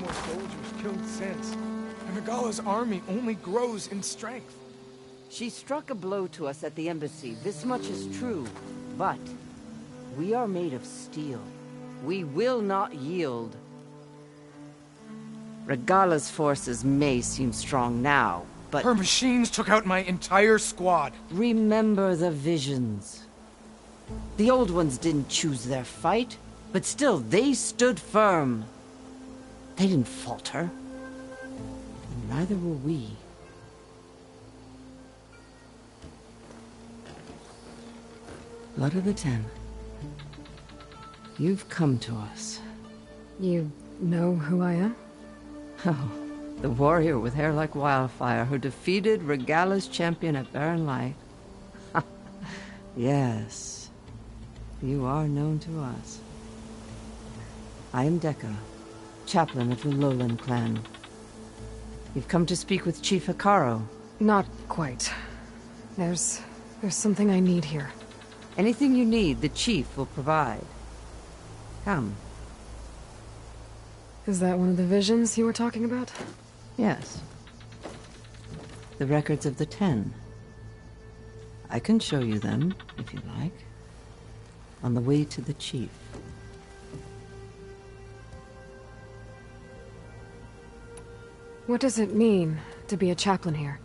more soldiers killed since. And Regala's army only grows in strength. She struck a blow to us at the embassy. This much is true. But we are made of steel. We will not yield. Regala's forces may seem strong now, but... Her machines took out my entire squad. Remember the visions. The old ones didn't choose their fight, but still, they stood firm. They didn't falter. And neither will we. Blood of the Ten. You've come to us. You know who I am? Oh, the warrior with hair like wildfire who defeated Regala's champion at Barren Light. Yes, you are known to us. I am Dekka, chaplain of the Lowland clan. You've come to speak with Chief Hikaru. Not quite. There's something I need here. Anything you need, the chief will provide. Come. Is that one of the visions you were talking about? Yes. The records of the 10. I can show you them, if you like. On the way to the chief. What does it mean to be a chaplain here?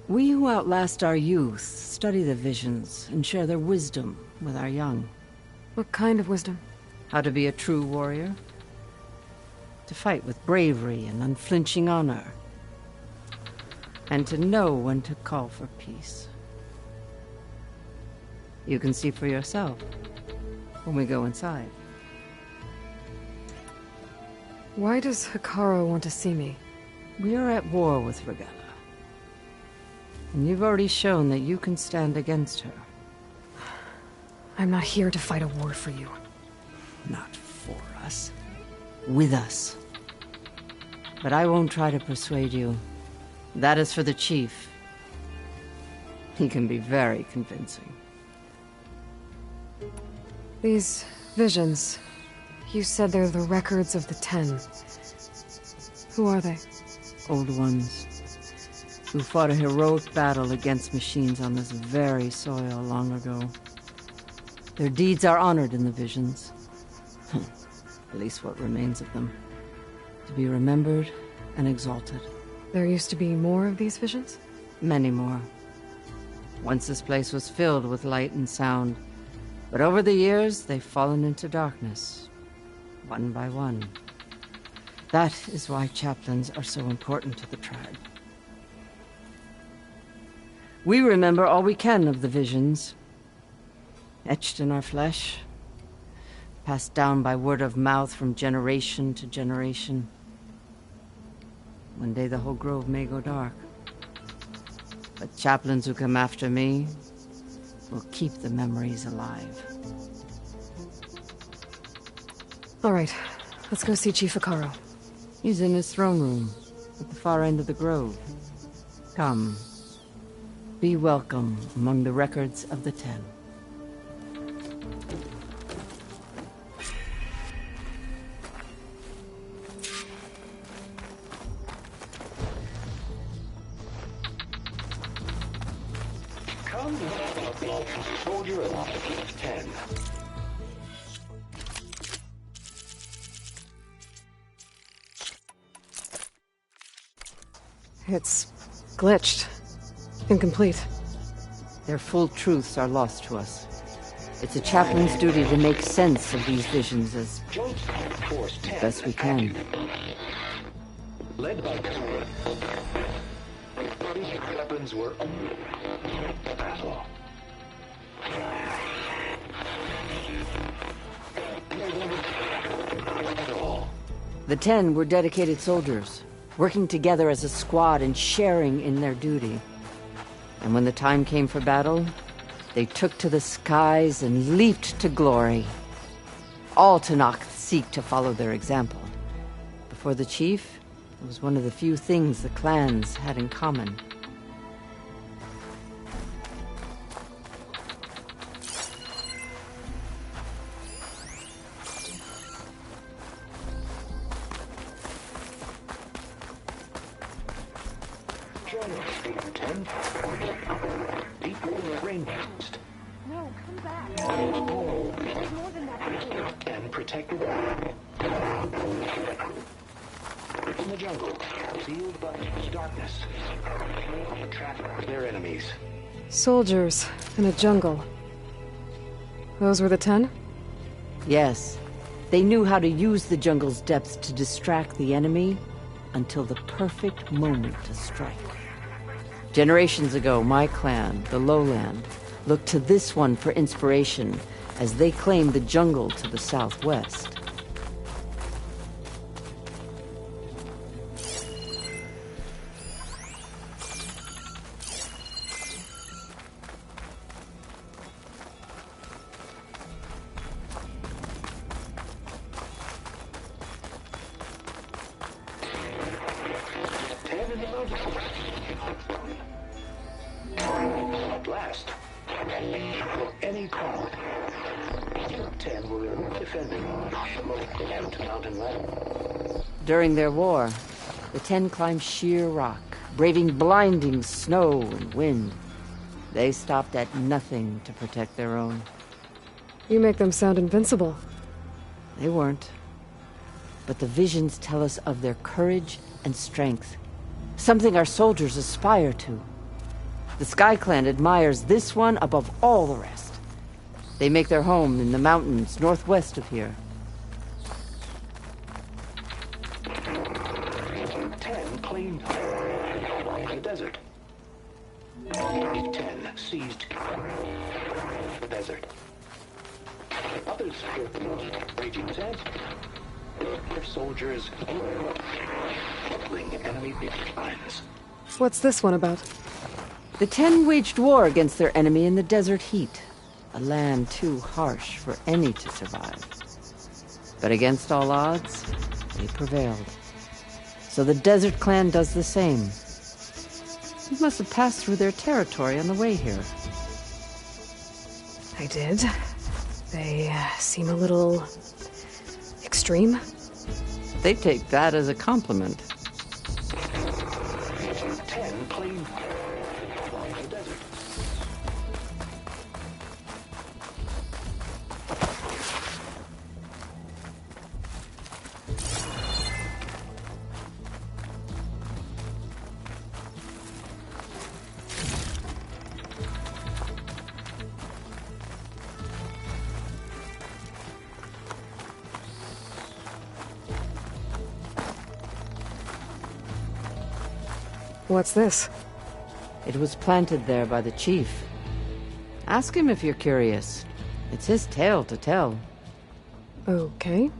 We who outlast our youth study the visions and share their wisdom with our young. What kind of wisdom? How to be a true warrior. To fight with bravery and unflinching honor. And to know when to call for peace. You can see for yourself when we go inside. Why does Hikaru want to see me? We are at war with Regala. And you've already shown that you can stand against her. I'm not here to fight a war for you. Not for us. With us. But I won't try to persuade you. That is for the chief. He can be very convincing. These visions, you said they're the records of the 10. Who are they? Old ones. Who fought a heroic battle against machines on this very soil long ago. Their deeds are honored in the visions. At least what remains of them. To be remembered and exalted. There used to be more of these visions? Many more. Once this place was filled with light and sound. But over the years, they've fallen into darkness. One by one. That is why chaplains are so important to the tribe. We remember all we can of the visions. Etched in our flesh. Passed down by word of mouth from generation to generation. One day the whole grove may go dark. But chaplains who come after me will keep the memories alive. All right, let's go see Chief Hikaru. He's in his throne room, at the far end of the grove. Come. Be welcome among the records of the 10. Come about the soldier alive, 10. It's glitched. Incomplete. Their full truths are lost to us. It's a chaplain's duty to make sense of these visions as best we can. Led by these weapons were battle. The 10 were dedicated soldiers, working together as a squad and sharing in their duty. And when the time came for battle, they took to the skies and leaped to glory. All Tanakh seek to follow their example. Before the chief, it was one of the few things the clans had in common. 10. Deep rain burst. No, come back. There's more than that. And protected. In the jungle, sealed by darkness. Trap their enemies. Soldiers in a jungle. Those were the 10? Yes. They knew how to use the jungle's depths to distract the enemy until the perfect moment to strike. Generations ago, my clan, the Lowland, looked to this one for inspiration as they claimed the jungle to the southwest. At last, any call. 10 were defending the mountain ladder. During their war, the 10 climbed sheer rock, braving blinding snow and wind. They stopped at nothing to protect their own. You make them sound invincible. They weren't. But the visions tell us of their courage and strength, something our soldiers aspire to. The Sky Clan admires this one above all the rest. They make their home in the mountains northwest of here. 10 claimed the desert. 10 seized the desert. Others feared the raging sands. Their soldiers battling enemy lines. What's this one about? The 10 waged war against their enemy in the desert heat, a land too harsh for any to survive. But against all odds, they prevailed. So the Desert Clan does the same. You must have passed through their territory on the way here. I did. They seem a little extreme. They take that as a compliment. 10 claimed the desert. What's this? It was planted there by the chief. Ask him if you're curious. It's his tale to tell. Okay.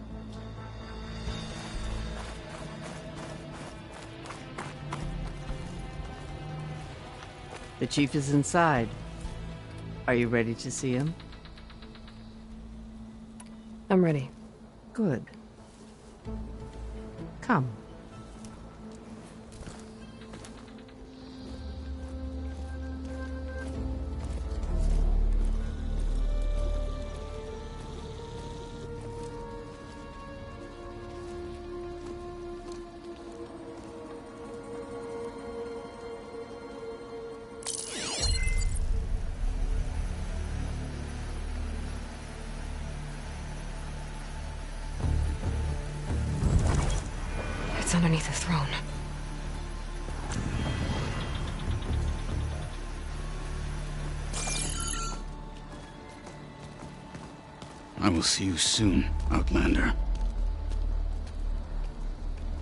The chief is inside. Are you ready to see him? I'm ready. Good. Come. It's underneath the throne. I will see you soon, Outlander.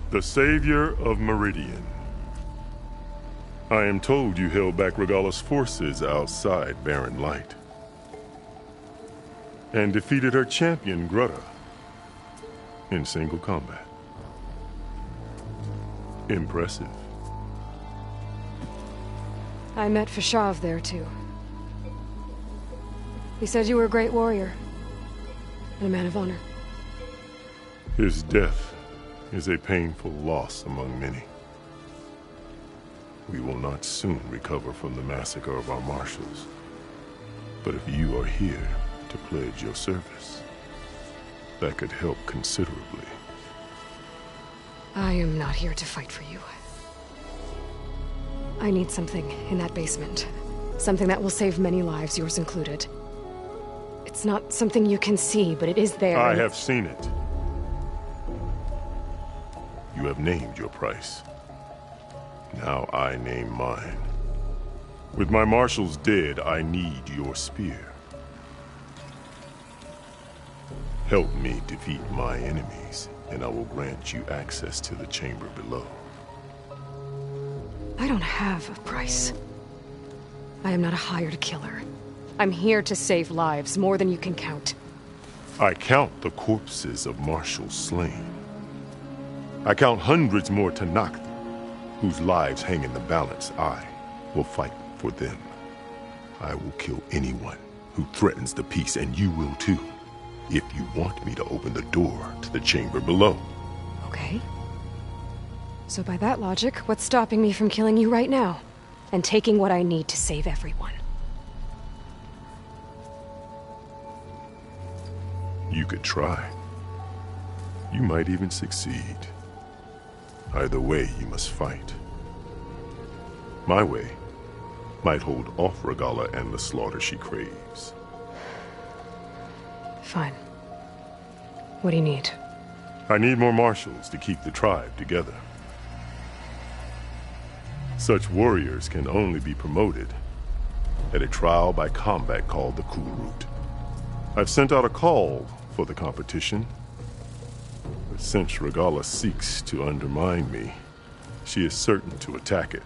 The savior of Meridian. I am told you held back Regalla's forces outside Barren Light. And defeated her champion, Grutta, in single combat. Impressive. I met Fashav there, too. He said you were a great warrior. And a man of honor. His death is a painful loss among many. We will not soon recover from the massacre of our marshals. But if you are here to pledge your service, that could help considerably. I am not here to fight for you. I need something in that basement. Something that will save many lives, yours included. It's not something you can see, but it is there. I have seen it. You have named your price. Now I name mine. With my marshals dead, I need your spear. Help me defeat my enemies, and I will grant you access to the chamber below. I don't have a price. I am not a hired killer. I'm here to save lives, more than you can count. I count the corpses of marshals slain. I count hundreds more Tanakh, whose lives hang in the balance. I will fight for them. I will kill anyone who threatens the peace, and you will too, if you want me to open the door to the chamber below. Okay. So by that logic, what's stopping me from killing you right now? And taking what I need to save everyone? You could try. You might even succeed. Either way, you must fight. My way might hold off Regalla and the slaughter she craves. Fine. What do you need? I need more marshals to keep the tribe together. Such warriors can only be promoted at a trial by combat called the Cool Route. I've sent out a call for the competition, but since Regalla seeks to undermine me, she is certain to attack it.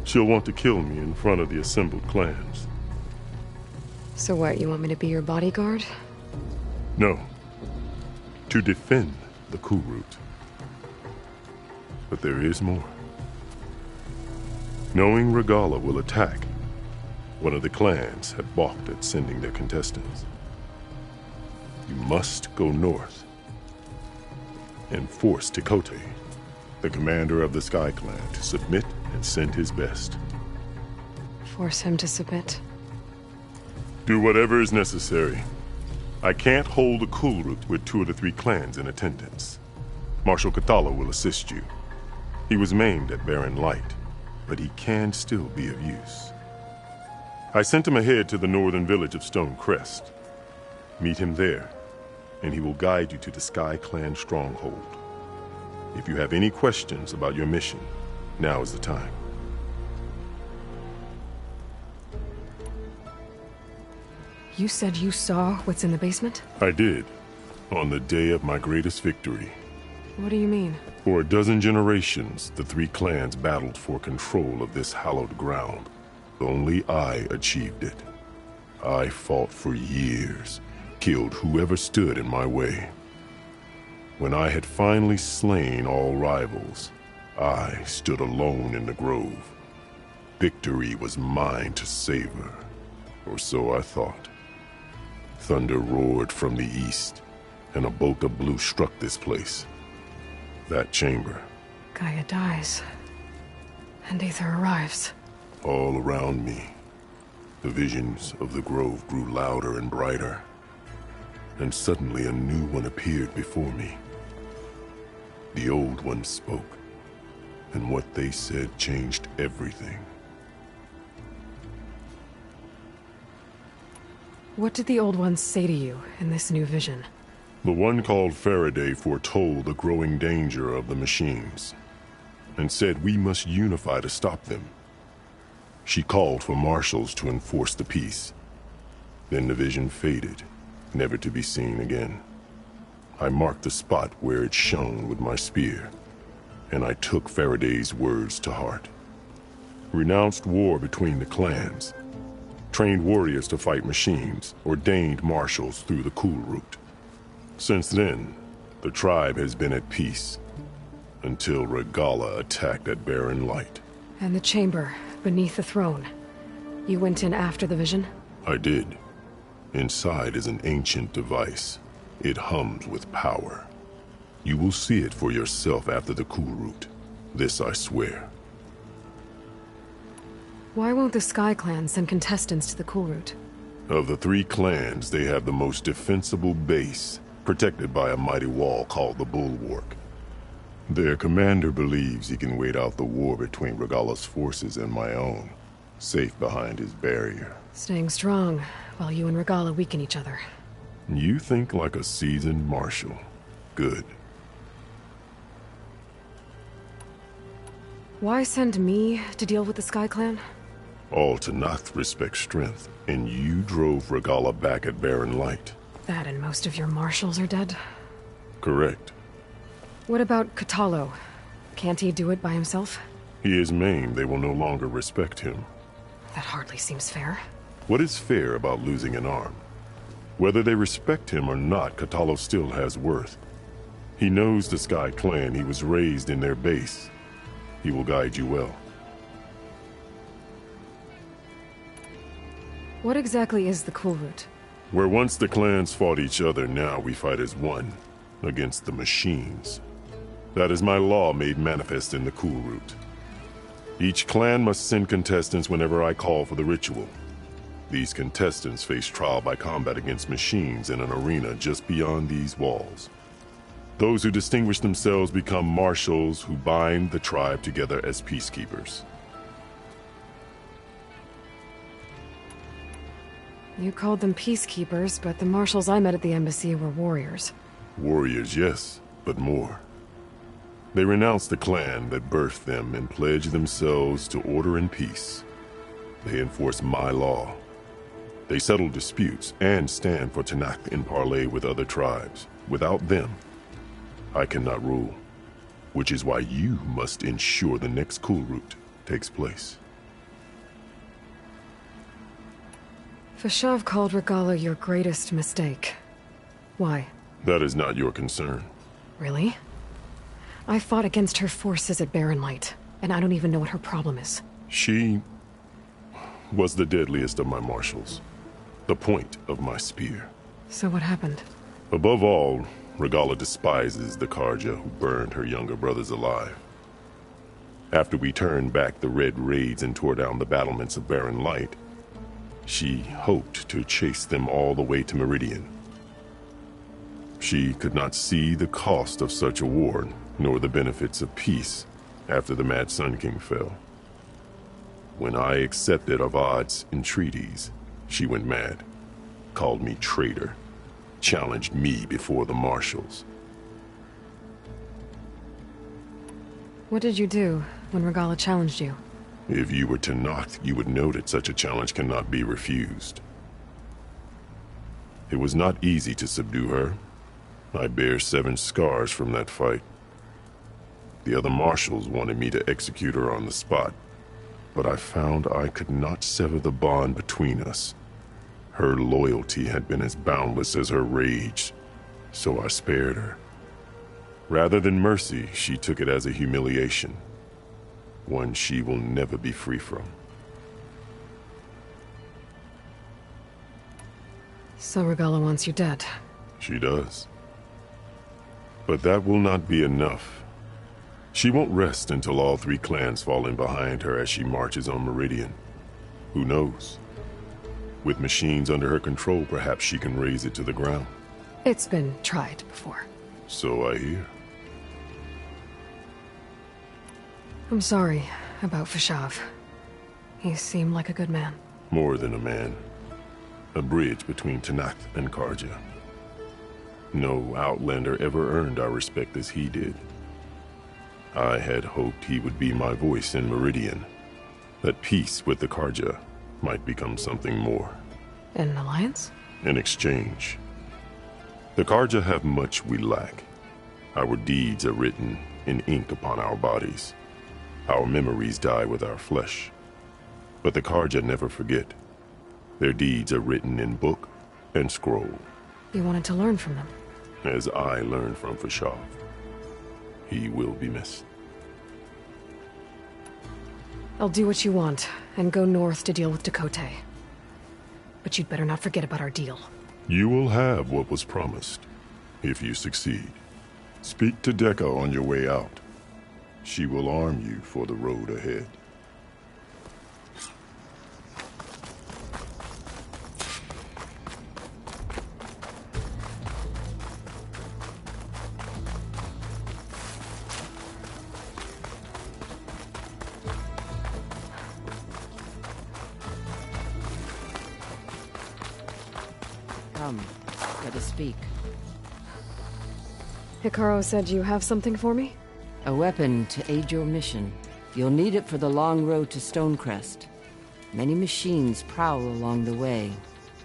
She'll want to kill me in front of the assembled clans. So what, you want me to be your bodyguard? No, to defend the Cool Route. But there is more. Knowing Regalla will attack, one of the clans had balked at sending their contestants. You must go north and force Tekote, the commander of the Sky Clan, to submit and send his best. Force him to submit? Do whatever is necessary. I can't hold the Cool Route with 2 of the 3 clans in attendance. Marshal Kathala will assist you. He was maimed at Barren Light, but he can still be of use. I sent him ahead to the northern village of Stone Crest. Meet him there, and he will guide you to the Sky Clan stronghold. If you have any questions about your mission, now is the time. You said you saw what's in the basement? I did, on the day of my greatest victory. What do you mean? For a dozen generations, the 3 clans battled for control of this hallowed ground. Only I achieved it. I fought for years, killed whoever stood in my way. When I had finally slain all rivals, I stood alone in the grove. Victory was mine to savor, or so I thought. Thunder roared from the east, and a bolt of blue struck this place. That chamber. Gaia dies, and Aether arrives. All around me, the visions of the grove grew louder and brighter, and suddenly a new one appeared before me. The old one spoke, and what they said changed everything. What did the old ones say to you in this new vision? The one called Faraday foretold the growing danger of the machines, and said we must unify to stop them. She called for marshals to enforce the peace. Then the vision faded, never to be seen again. I marked the spot where it shone with my spear, and I took Faraday's words to heart. Renounced war between the clans, trained warriors to fight machines, ordained marshals through the Cool Route. Since then, the tribe has been at peace, until Regalla attacked at Barren Light. And the chamber, beneath the throne. You went in after the vision? I did. Inside is an ancient device. It hums with power. You will see it for yourself after the Cool Route. This I swear. Why won't the Sky Clan send contestants to the Cool Route? Of the 3 clans, they have the most defensible base, protected by a mighty wall called the Bulwark. Their commander believes he can wait out the war between Regala's forces and my own, safe behind his barrier. Staying strong, while you and Regala weaken each other. You think like a seasoned marshal. Good. Why send me to deal with the Sky Clan? All Tanath respect strength, and you drove Regala back at Barren Light. That and most of your marshals are dead? Correct. What about Katalo? Can't he do it by himself? He is maimed. They will no longer respect him. That hardly seems fair. What is fair about losing an arm? Whether they respect him or not, Katalo still has worth. He knows the Sky Clan. He was raised in their base. He will guide you well. What exactly is the Cool Route? Where once the clans fought each other, now we fight as one, against the machines. That is my law made manifest in the Cool Route. Each clan must send contestants whenever I call for the ritual. These contestants face trial by combat against machines in an arena just beyond these walls. Those who distinguish themselves become marshals who bind the tribe together as peacekeepers. You called them peacekeepers, but the marshals I met at the embassy were warriors. Warriors, yes, but more. They renounce the clan that birthed them and pledge themselves to order and peace. They enforce my law. They settle disputes and stand for Tanakh in parley with other tribes. Without them, I cannot rule, which is why you must ensure the next Cool Route takes place. Fashav called Regala your greatest mistake. Why? That is not your concern. Really? I fought against her forces at Barren Light, and I don't even know what her problem is. She was the deadliest of my marshals, the point of my spear. So what happened? Above all, Regala despises the Karja who burned her younger brothers alive. After we turned back the red raids and tore down the battlements of Barren Light, she hoped to chase them all the way to Meridian. She could not see the cost of such a war, nor the benefits of peace after the Mad Sun King fell. When I accepted Avad's entreaties, she went mad, called me traitor, challenged me before the marshals. What did you do when Regala challenged you? If you were Tanakh, you would know that such a challenge cannot be refused. It was not easy to subdue her. I bear 7 scars from that fight. The other marshals wanted me to execute her on the spot, but I found I could not sever the bond between us. Her loyalty had been as boundless as her rage, so I spared her. Rather than mercy, she took it as a humiliation, one she will never be free from. So Regala wants you dead. She does. But that will not be enough. She won't rest until all 3 clans fall in behind her as she marches on Meridian. Who knows? With machines under her control, perhaps she can raze it to the ground. It's been tried before. So I hear. I'm sorry about Fashav. He seemed like a good man. More than a man. A bridge between Tanakh and Karja. No Outlander ever earned our respect as he did. I had hoped he would be my voice in Meridian. That peace with the Karja might become something more. An alliance? In exchange. The Karja have much we lack. Our deeds are written in ink upon our bodies. Our memories die with our flesh. But the Karja never forget. Their deeds are written in book and scroll. You wanted to learn from them. As I learned from Fashav. He will be missed. I'll do what you want, and go north to deal with Dakota. But you'd better not forget about our deal. You will have what was promised, if you succeed. Speak to Dekka on your way out. She will arm you for the road ahead. Come, let us speak. Hikaru said you have something for me? A weapon to aid your mission. You'll need it for the long road to Stonecrest. Many machines prowl along the way,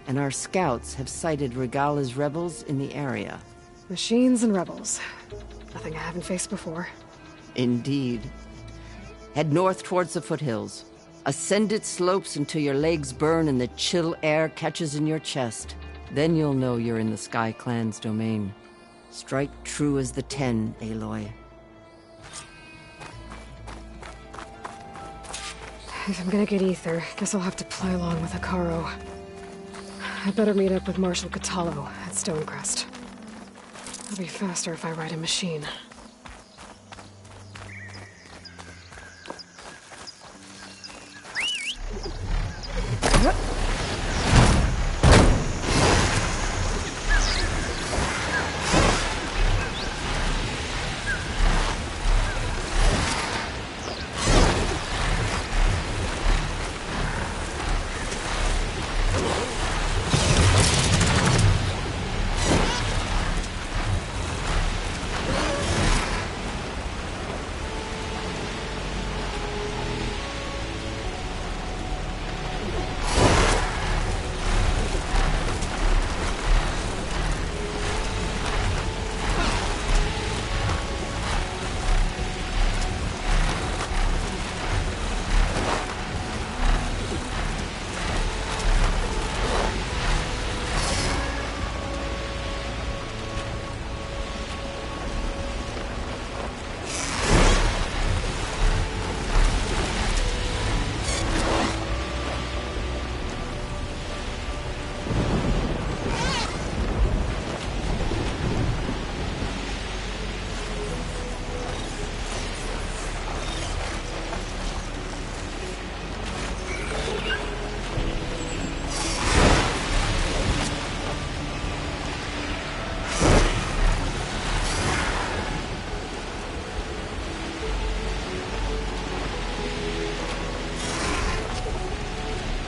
and our scouts have sighted Regala's rebels in the area. Machines and rebels. Nothing I haven't faced before. Indeed. Head north towards the foothills. Ascend its slopes until your legs burn and the chill air catches in your chest. Then you'll know you're in the Sky Clan's domain. Strike true as the 10, Aloy. If I'm gonna get ether, guess I'll have to play along with Hikaru. I'd better meet up with Marshal Catallo at Stonecrest. It'll be faster if I ride a machine.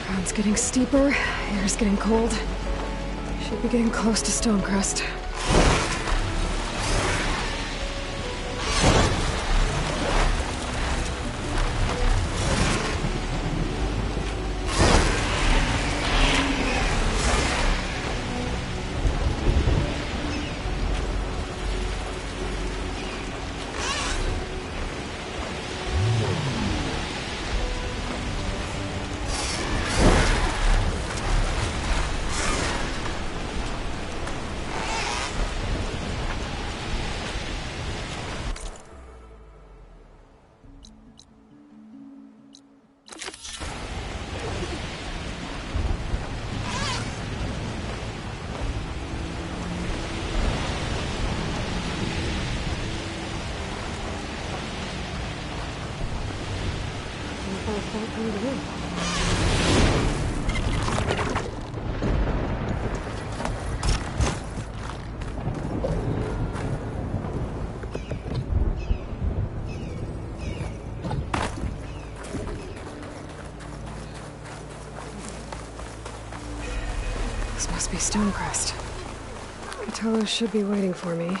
Ground's getting steeper, air's getting cold. Should be getting close to Stonecrest. This must be Stonecrest. Catallo should be waiting for me.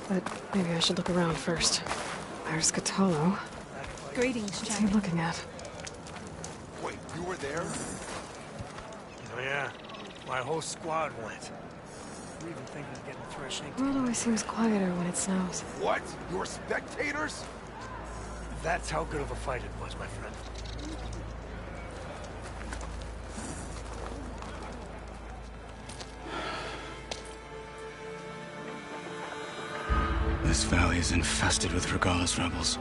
But maybe I should look around first. There's Catallo. Greetings, What's he champion. looking at? Wait, you were there? Oh yeah, my whole squad went. We even thinking of getting threshing. The world always seems quieter when it snows. What? You were spectators? That's how good of a fight it was, my friend. This valley is infested with Regala's rebels.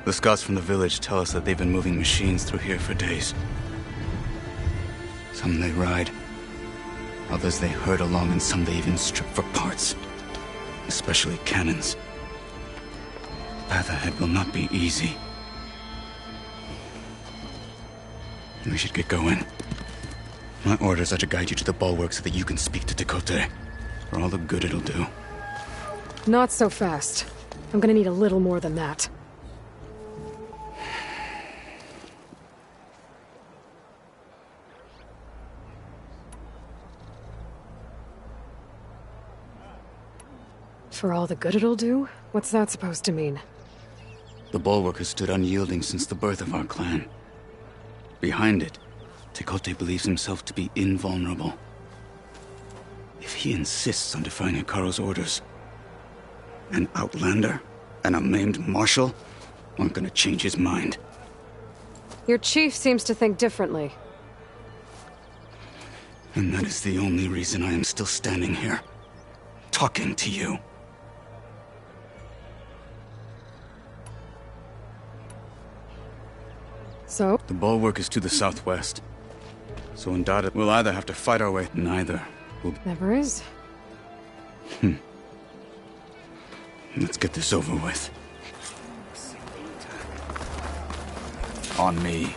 The scouts from the village tell us that they've been moving machines through here for days. Some they ride, others they herd along, and some they even strip for parts. Especially cannons. The path ahead will not be easy. We should get going. My orders are to guide you to the bulwark so that you can speak to Tekote. For all the good it'll do. Not so fast. I'm gonna need a little more than that. For all the good it'll do? What's that supposed to mean? The Bulwark has stood unyielding since the birth of our clan. Behind it, Tekote believes himself to be invulnerable. If he insists on defying Hikaru's orders, an outlander and a maimed marshal aren't gonna change his mind. Your chief seems to think differently. And that is the only reason I am still standing here, talking to you. So? The Bulwark is to the southwest. So in Dada, we'll either have to fight our way, neither will... Never is. Let's get this over with. On me.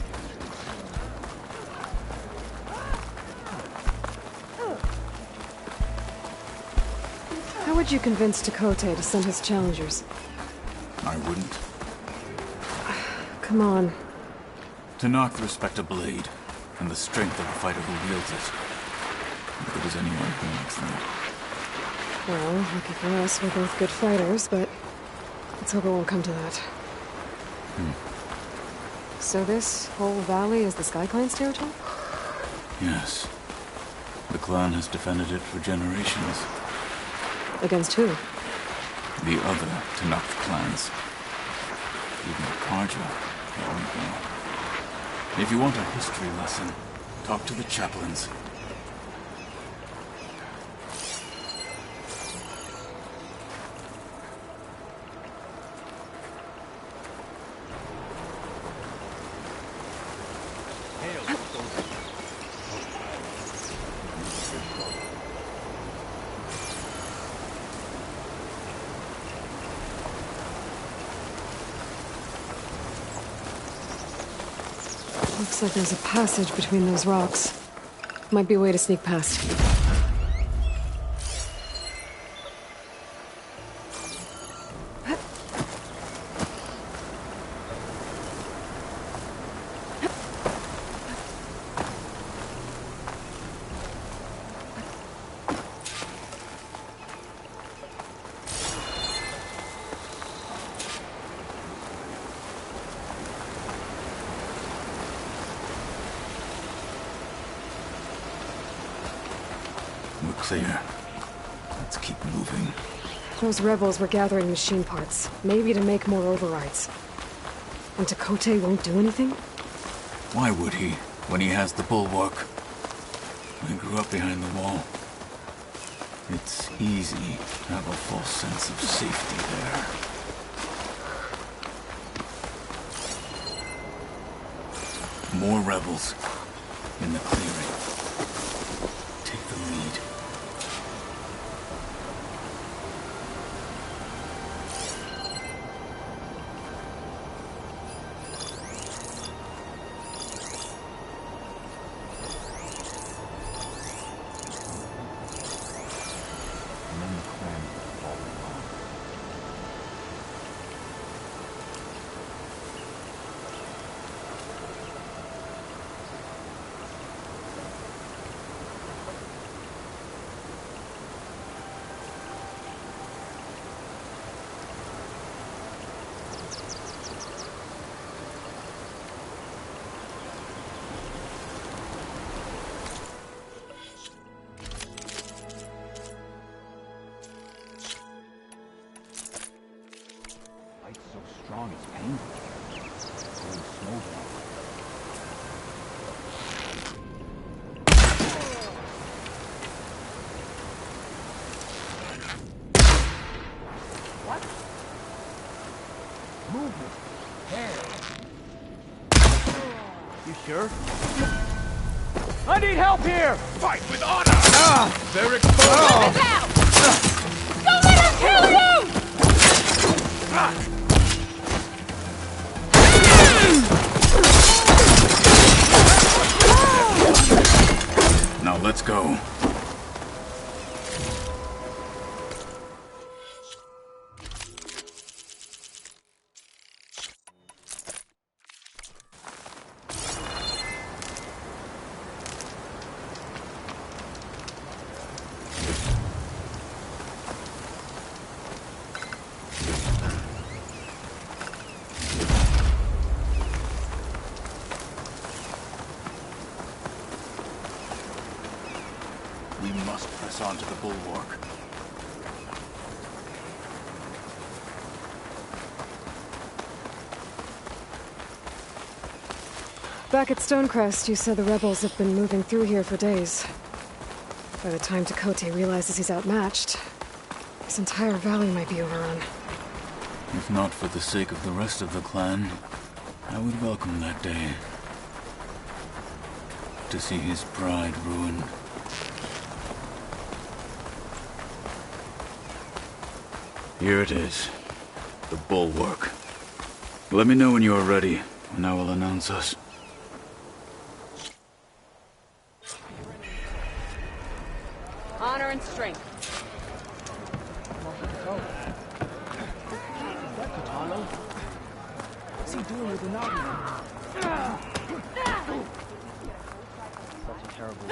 How would you convince Tekote to send his challengers? I wouldn't. Come on. To knock the respect of blade, and the strength of the fighter who wields it. If there was anyone who makes that. Well, lucky for us, we're both good fighters, but let's hope it won't come to that. So this whole valley is the Sky Clan's territory? Yes. The clan has defended it for generations. Against who? The other Tanakh clans. Even the Karja, there we go. If you want a history lesson, talk to the chaplains. Looks like there's a passage between those rocks. Might be a way to sneak past. We're clear. Let's keep moving. Those rebels were gathering machine parts, maybe to make more overrides. And Tekote won't do anything? Why would he, when he has the Bulwark? I grew up behind the wall. It's easy to have a false sense of safety there. More rebels in the clearing. Take the lead. Strong as painful. Holy snowball. What? Movement. There. You sure? I need help here! Fight with honor! They're exposed! Don't let her kill you! Now let's go. onto the bulwark. Back at Stonecrest, you said the rebels have been moving through here for days. By the time Tekote realizes he's outmatched, this entire valley might be overrun. If not for the sake of the rest of the clan, I would welcome that day. To see his pride ruined. Here it is. The bulwark. Let me know when you are ready, and I will announce us. Honor and strength. What's he doing with the novel? Such a terrible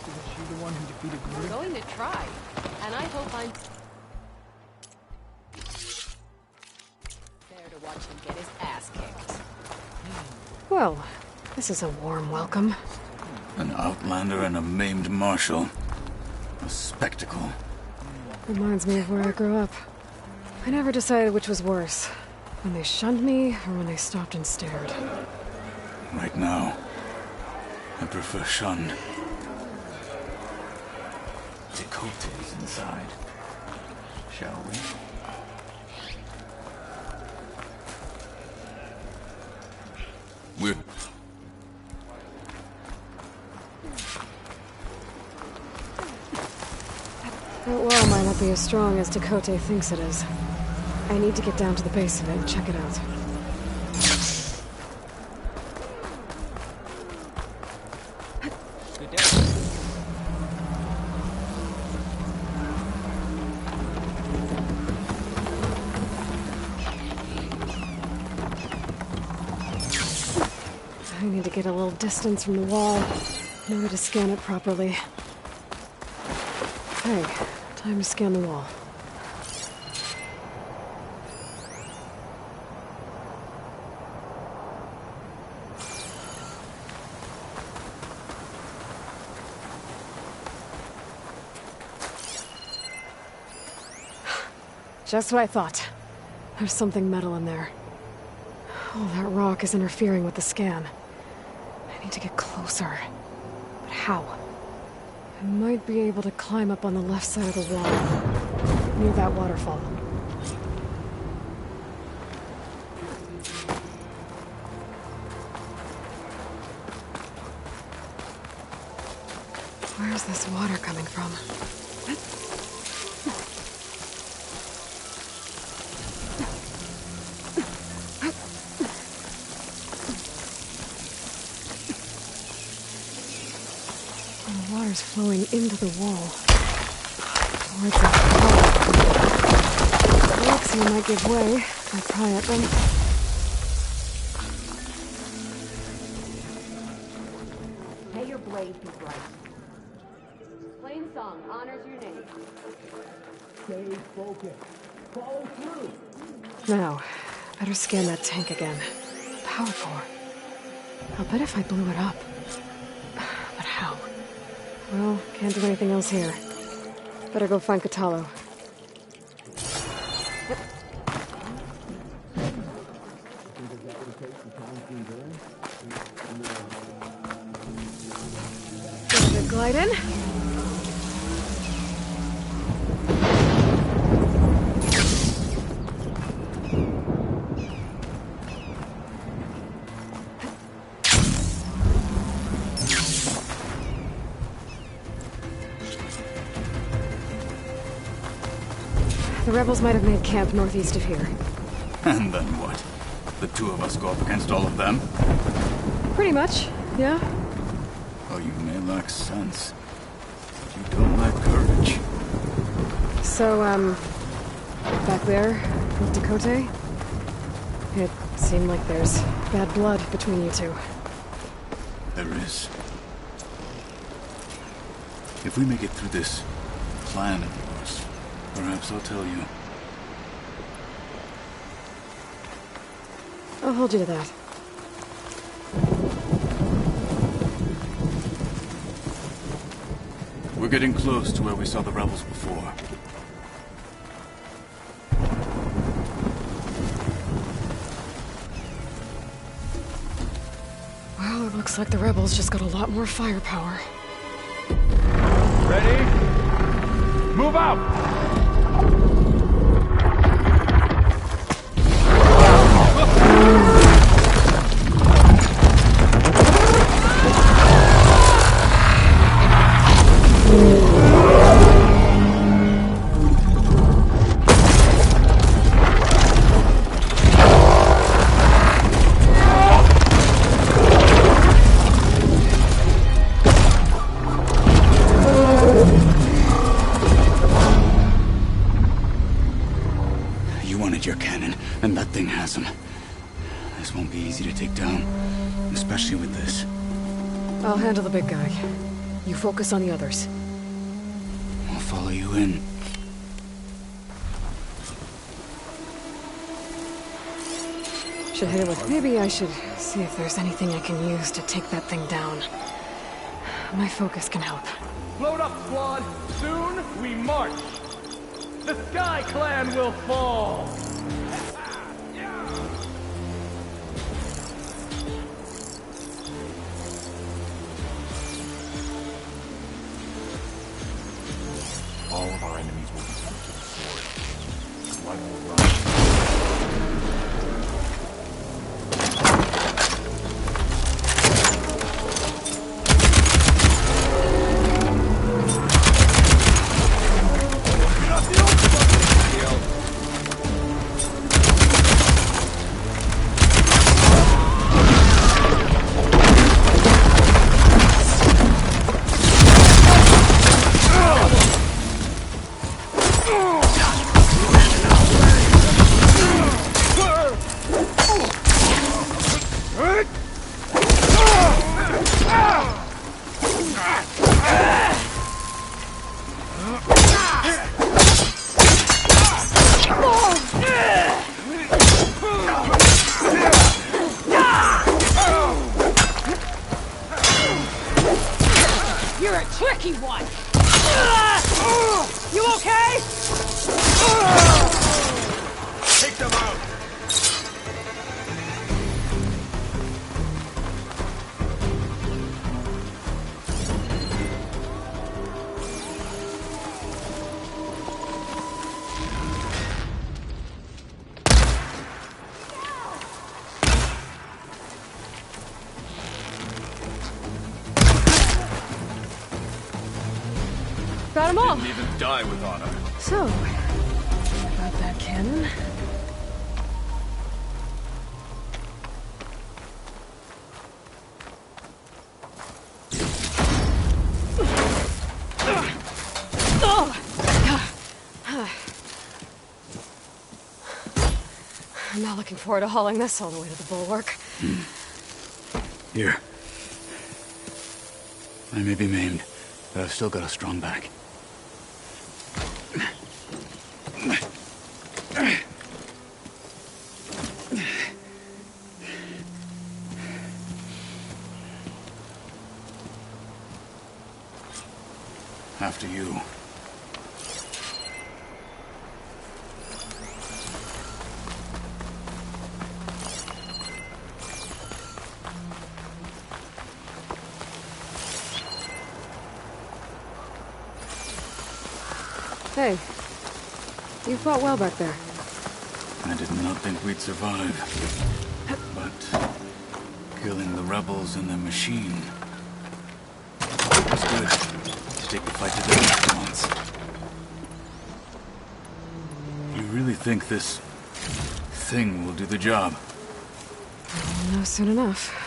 Is she the one who defeated I'm Mm-hmm. Grid? going to try, and I hope I'm there to watch him get his ass kicked. Well, this is a warm welcome. An outlander and a maimed marshal. A spectacle. Reminds me of where I grew up. I never decided which was worse. When they shunned me, or when they stopped and stared. Right now, I prefer shunned. Tekote is inside. Shall we? We're... That wall might not be as strong as Tekote thinks it is. I need to get down to the base of it and check it out. Good day. I need to get a little distance from the wall in order to scan it properly. Okay, time to scan the wall. Just what I thought. There's something metal in there. Oh, that rock is interfering with the scan. I need to get closer. But how? I might be able to climb up on the left side of the wall, near that waterfall. Where's this water coming from? The water's flowing into the wall. Towards that wall. The rocks here might give way if I pry at them. May your blade be bright. Plain song honors your name. Stay focused. Follow through. Now, better scan that tank again. Power core. I'll bet if I blew it up. But how? Well, can't do anything else here. Better go find Cradle. Give it a glide in. The rebels might have made camp northeast of here. And then what? The two of us go up against all of them? Pretty much, yeah. Oh, you may lack sense, but you don't lack courage. So, back there, with Tekote, it seemed like there's bad blood between you two. There is. If we make it through this plan of yours, perhaps I'll tell you. I'll hold you to that. We're getting close to where we saw the rebels before. Well, it looks like the rebels just got a lot more firepower. Ready? Move out! You wanted your cannon, and that thing has him. This won't be easy to take down, especially with this. I'll handle the big guy. You focus on the others. I'll follow you in. Should hit it with... Maybe I should see if there's anything I can use to take that thing down. My focus can help. Load up, squad! Soon we march! The Sky Clan will fall! All of our enemies will be put to the sword. Blood will run. You're a tricky one! You okay? Take them out! Got them all! Didn't even die with honor. So, about that cannon. I'm not looking forward to hauling this all the way to the bulwark. Here. I may be maimed, but I've still got a strong back. After you. Hey, you fought well back there. I did not think we'd survive. But killing the rebels and the machine was good to take the fight to the next once. You really think this thing will do the job? I'll know soon enough.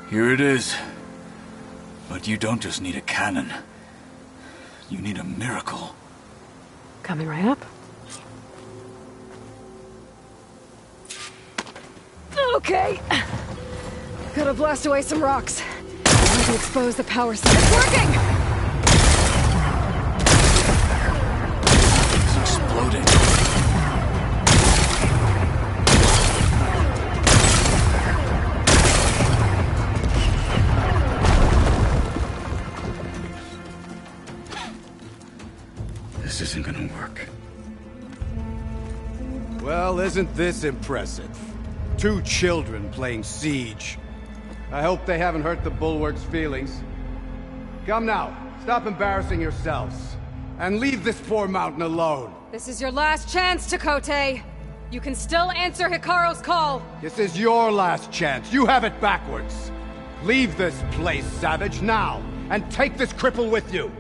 Here it is. But you don't just need a cannon. You need a miracle. Coming right up. Okay. Gotta blast away some rocks. I need to expose the power cell. It's working! It's exploding. This isn't gonna work. Well, isn't this impressive? 2 children playing siege. I hope they haven't hurt the Bulwark's feelings. Come now, stop embarrassing yourselves. And leave this poor mountain alone. This is your last chance, Chakotay. You can still answer Hikaru's call. This is your last chance. You have it backwards. Leave this place, Savage, now. And take this cripple with you.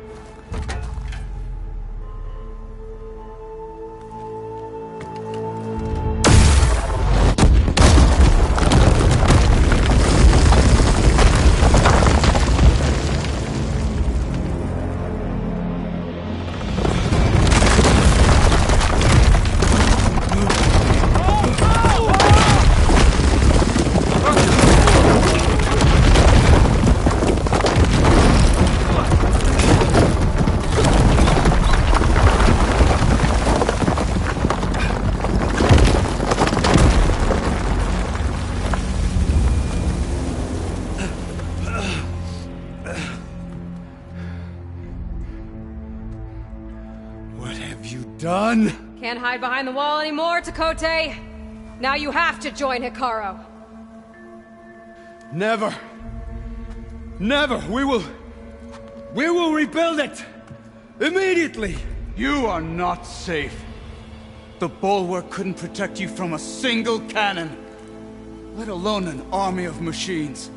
Done? Can't hide behind the wall anymore, Chakotay. Now you have to join Hikaru. Never. Never. We will rebuild it. Immediately. You are not safe. The Bulwark couldn't protect you from a single cannon, let alone an army of machines.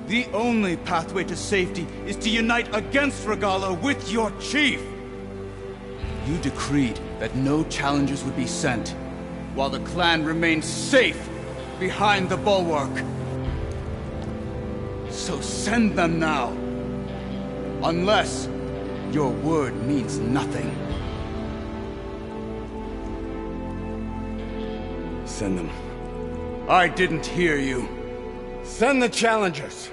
The only pathway to safety is to unite against Regala with your chief. You decreed that no challengers would be sent, while the clan remained safe behind the Bulwark. So send them now. Unless your word means nothing. Send them. I didn't hear you. Send the challengers.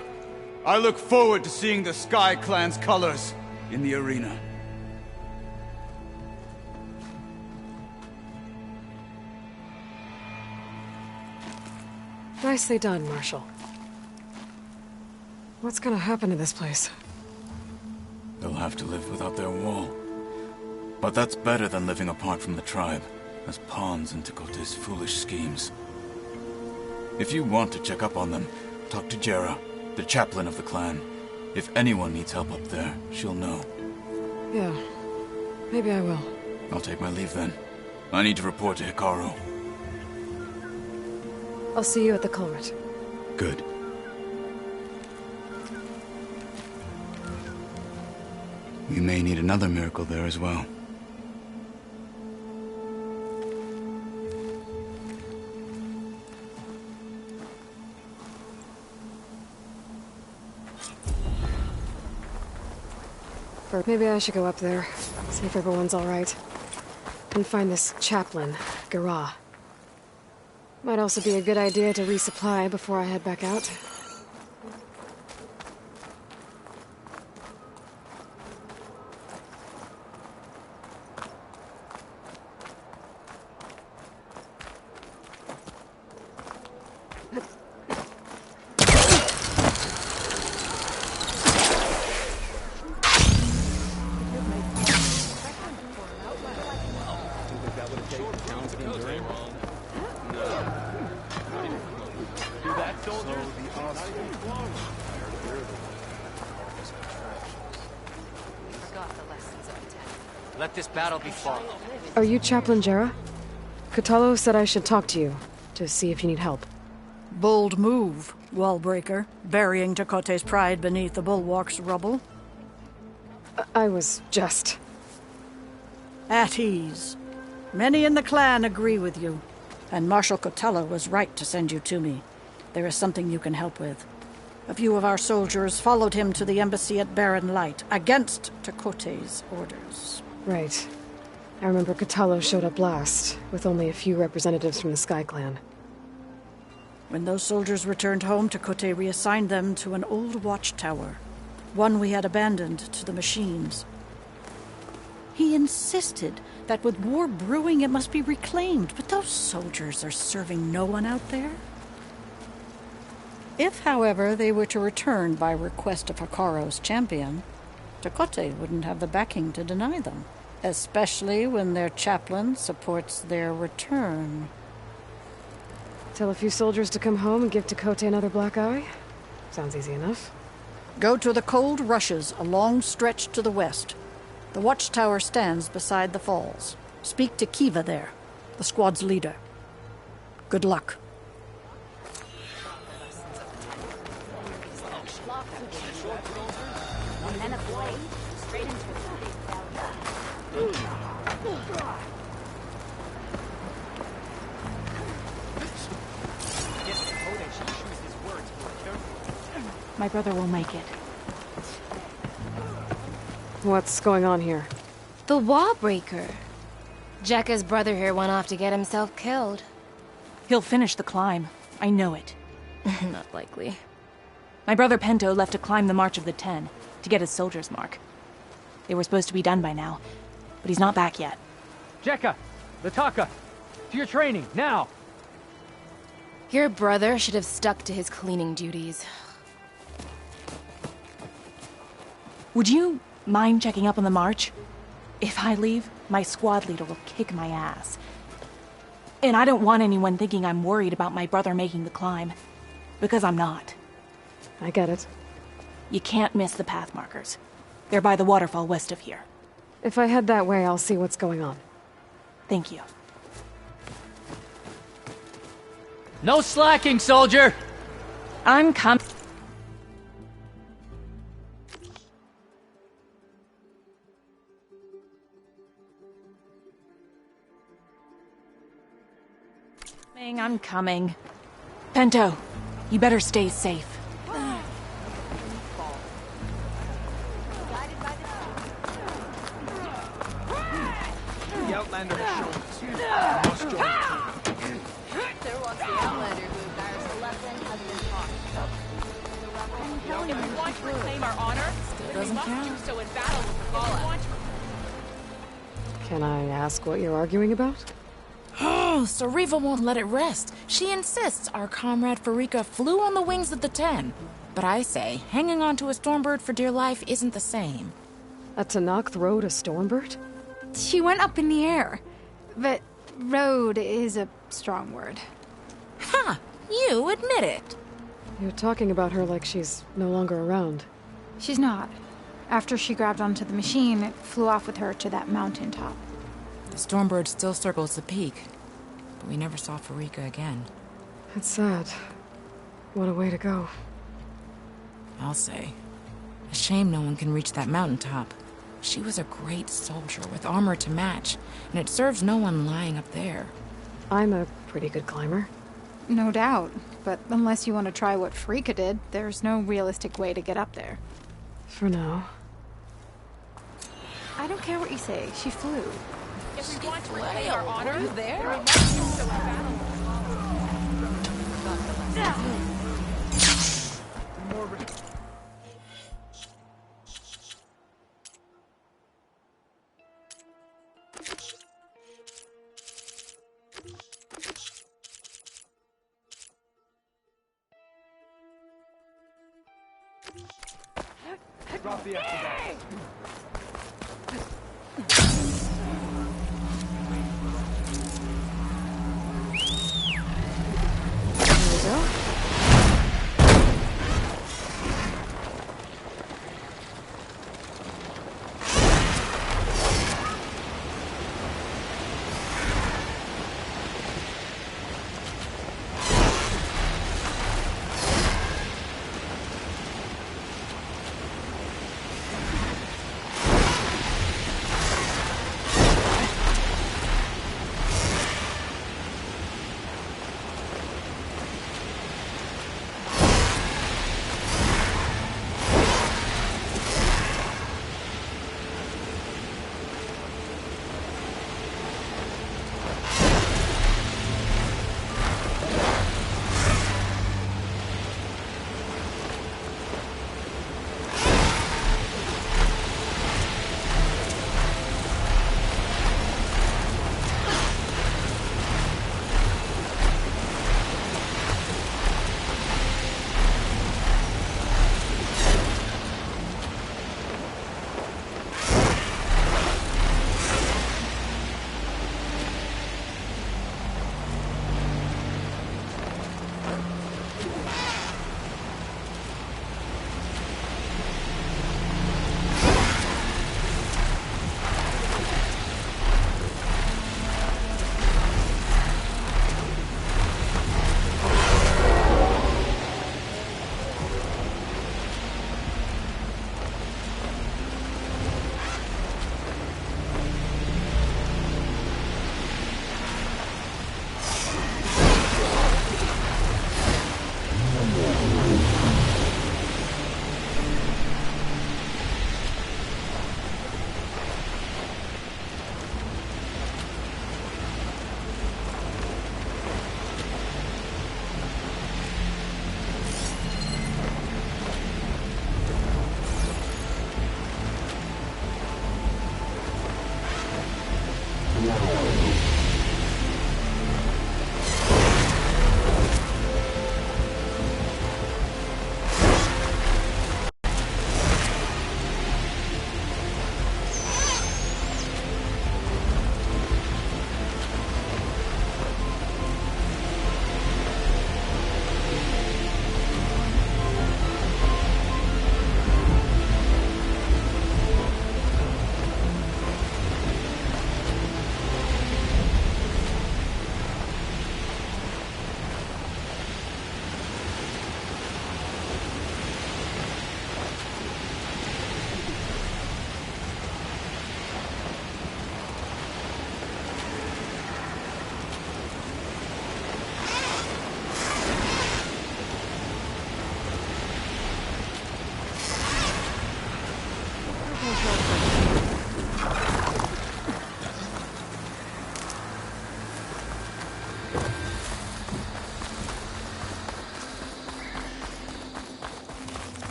I look forward to seeing the Sky Clan's colors in the arena. Nicely done, Marshal. What's gonna happen to this place? They'll have to live without their wall. But that's better than living apart from the tribe, as pawns in Chakotay's foolish schemes. If you want to check up on them, talk to Jera, the chaplain of the clan. If anyone needs help up there, she'll know. Yeah, maybe I will. I'll take my leave then. I need to report to Hikaru. I'll see you at the culvert. Good. We may need another miracle there as well. Maybe I should go up there, see if everyone's all right. And find this chaplain, Garah. Might also be a good idea to resupply before I head back out. Let this battle be fought. Are you Chaplain Jera? Kotallo said I should talk to you, to see if you need help. Bold move, Wallbreaker, burying Chakotay's pride beneath the bulwark's rubble. I was just... At ease. Many in the clan agree with you, and Marshal Kotallo was right to send you to me. there is something you can help with. A few of our soldiers followed him to the embassy at Barren Light, against Tekote's orders. Right. I remember Catello showed up last, with only a few representatives from the Sky Clan. When those soldiers returned home, Tekote reassigned them to an old watchtower, one we had abandoned to the machines. He insisted that with war brewing it must be reclaimed, but those soldiers are serving no one out there. If, however, they were to return by request of Hikaro's champion, Tekote wouldn't have the backing to deny them, especially when their chaplain supports their return. Tell a few soldiers to come home and give Tekote another black eye? Sounds easy enough. Go to the cold rushes, a long stretch to the west. The watchtower stands beside the falls. Speak to Kiva there, the squad's leader. Good luck. And then a blade straight into his big belly. My brother will make it. What's going on here? The Wallbreaker. Jekka's brother here went off to get himself killed. He'll finish the climb. I know it. Not likely. My brother Pento left to climb the March of the Ten, to get his soldier's mark. They were supposed to be done by now, but he's not back yet. Jekka! Lataka! To your training, now! Your brother should have stuck to his cleaning duties. Would you mind checking up on the march? If I leave, my squad leader will kick my ass. And I don't want anyone thinking I'm worried about my brother making the climb. Because I'm not. I get it. You can't miss the path markers. They're by the waterfall west of here. If I head that way, I'll see what's going on. Thank you. No slacking, soldier! I'm coming. I'm coming. Pento, you better stay safe. The Outlander has shown us. You must join the team. There was the Outlander who Garrus lesson has been taught. If we want to reclaim our honor, then we must do so in battle with the Gala. Can I ask what you're arguing about? Oh, Sariva won't let it rest. She insists our comrade Farika flew on the wings of the Ten. But I say, hanging on to a Stormbird for dear life isn't the same. A Tanakh rode a Stormbird? She went up in the air. But rode is a strong word. Ha! You admit it. You're talking about her like she's no longer around. She's not. After she grabbed onto the machine, it flew off with her to that mountaintop. The Stormbird still circles the peak, but we never saw Farika again. It's sad. What a way to go. I'll say. A shame no one can reach that mountaintop. She was a great soldier with armor to match, and it serves no one lying up there. I'm a pretty good climber. No doubt, but unless you want to try what Farika did, there's no realistic way to get up there. For now. I don't care what you say, she flew. If we want to reclaim our honor, there? then we must do so in battle. Drop the acrobat.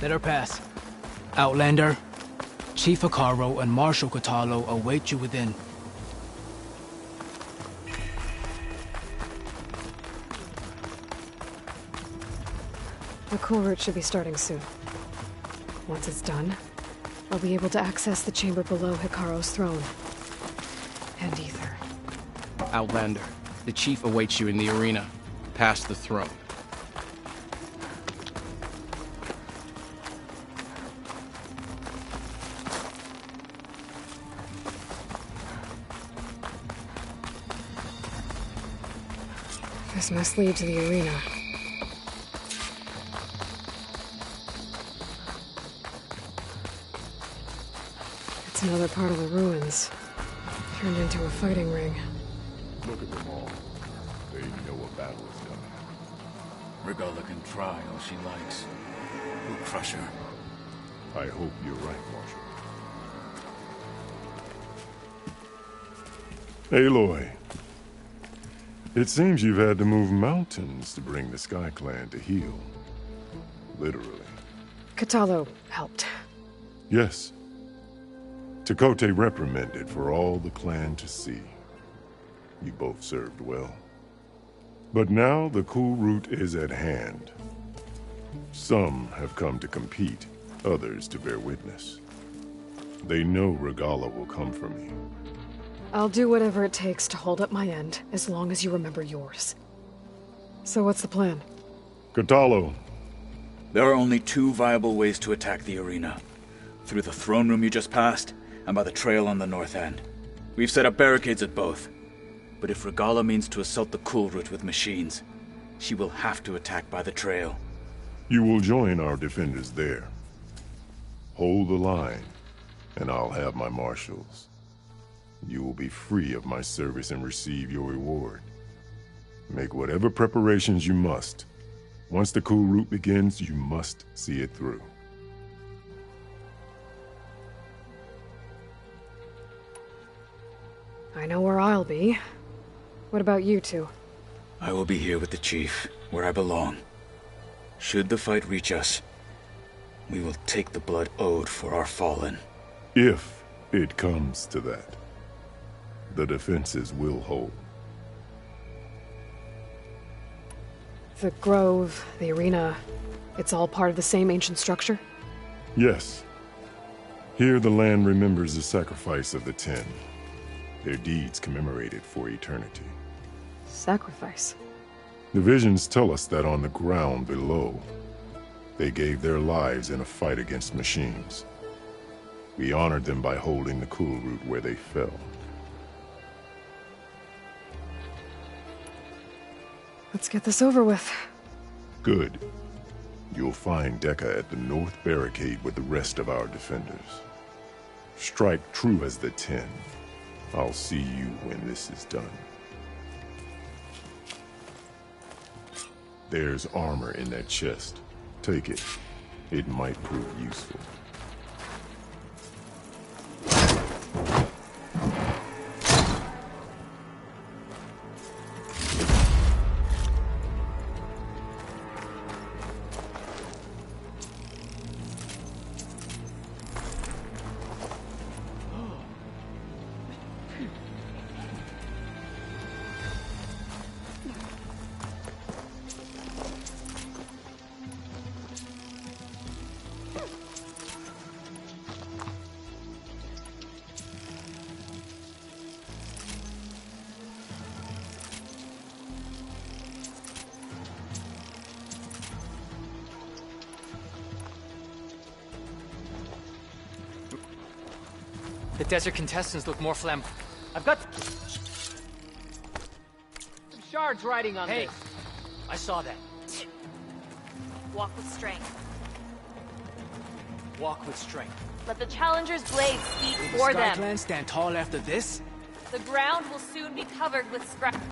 Let her pass. Outlander, Chief Hikaru and Marshal Cradle await you within. The cool route should be starting soon. Once it's done, I'll be able to access the chamber below Hikaru's throne. And Ether. Outlander, the chief awaits you in the arena, past the throne. This must lead to the arena. It's another part of the ruins. Turned into a fighting ring. Look at them all. They know a battle is coming. Regala can try all she likes. We'll crush her. I hope you're right, Marshal. Aloy. It seems you've had to move mountains to bring the Sky Clan to heel. Literally. Cradle helped. Yes. Tekote reprimanded for all the clan to see. You both served well. But now the cool route is at hand. Some have come to compete, others to bear witness. They know Regala will come for me. I'll do whatever it takes to hold up my end, as long as you remember yours. So what's the plan? Cradle. There are only two viable ways to attack the arena. Through the throne room you just passed, and by the trail on the north end. We've set up barricades at both. But if Regala means to assault the cool route with machines, she will have to attack by the trail. You will join our defenders there. Hold the line, and I'll have my marshals. You will be free of my service and receive your reward. Make whatever preparations you must. Once the cool route begins, you must see it through. I know where I'll be. What about you two? I will be here with the chief, where I belong. Should the fight reach us, we will take the blood owed for our fallen. If it comes to that, the defenses will hold. The grove, the arena, it's all part of the same ancient structure? Yes. Here the land remembers the sacrifice of the 10. Their deeds commemorated for eternity. Sacrifice? The visions tell us that on the ground below, they gave their lives in a fight against machines. We honored them by holding the cool route where they fell. Let's get this over with. Good. You'll find Dekka at the north barricade with the rest of our defenders. Strike true as the 10. I'll see you when this is done. There's armor in that chest. Take it. It might prove useful. The desert contestants look more I've got some shards riding on Hey, this. I saw that. Walk with strength. Walk with strength. Let the challenger's blade speak Will for the Sky them. Clan stand tall after this? The ground will soon be covered with scrap.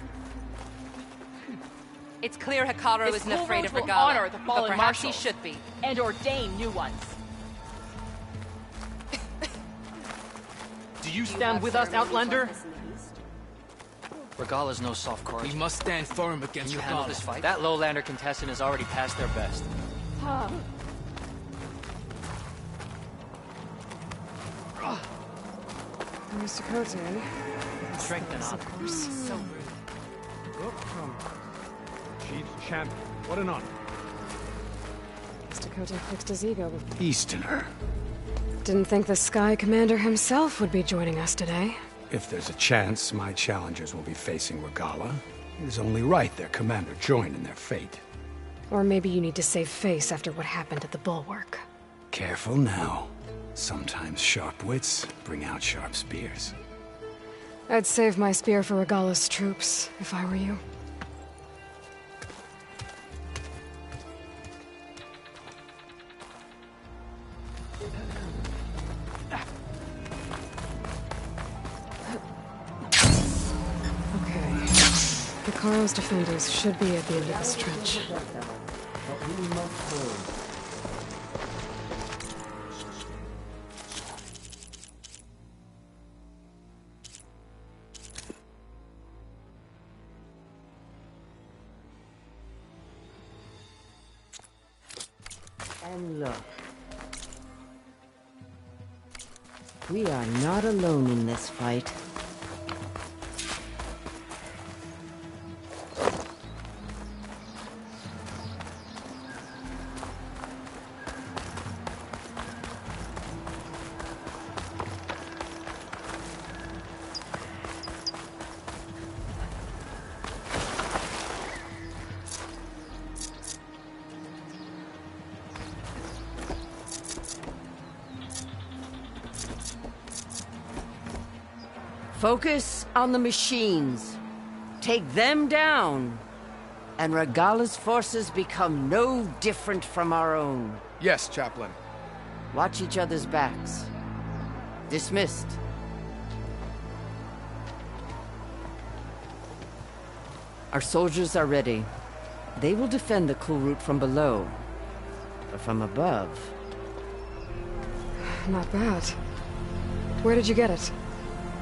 It's clear Hikaru This isn't cool afraid of route will Regala, honor the but fallen perhaps he marshals. should be. And ordain new ones. Do you stand with us, Outlander? Regala's no soft card. We must stand firm Can against you handle Regala. this fight? That lowlander contestant has already passed their best. Mr. Cote, eh? Strengthen up. Of course. So rude. Chief's champion. What an honor. Mr. Cote fixed his ego. Easterner. Didn't think the Sky Commander himself would be joining us today. If there's a chance my challengers will be facing Regala, it is only right their commander join in their fate. Or maybe you need to save face after what happened at the Bulwark. Careful now. Sometimes sharp wits bring out sharp spears. I'd save my spear for Regala's troops, if I were you. Okay. Picaro's defenders should be at the end of this trench. And look. We are not alone in this fight. Focus on the machines. Take them down, and Regala's forces become no different from our own. Yes, Chaplain. Watch each other's backs. Dismissed. Our soldiers are ready. They will defend the Kulrut from below. But from above... Not bad. Where did you get it?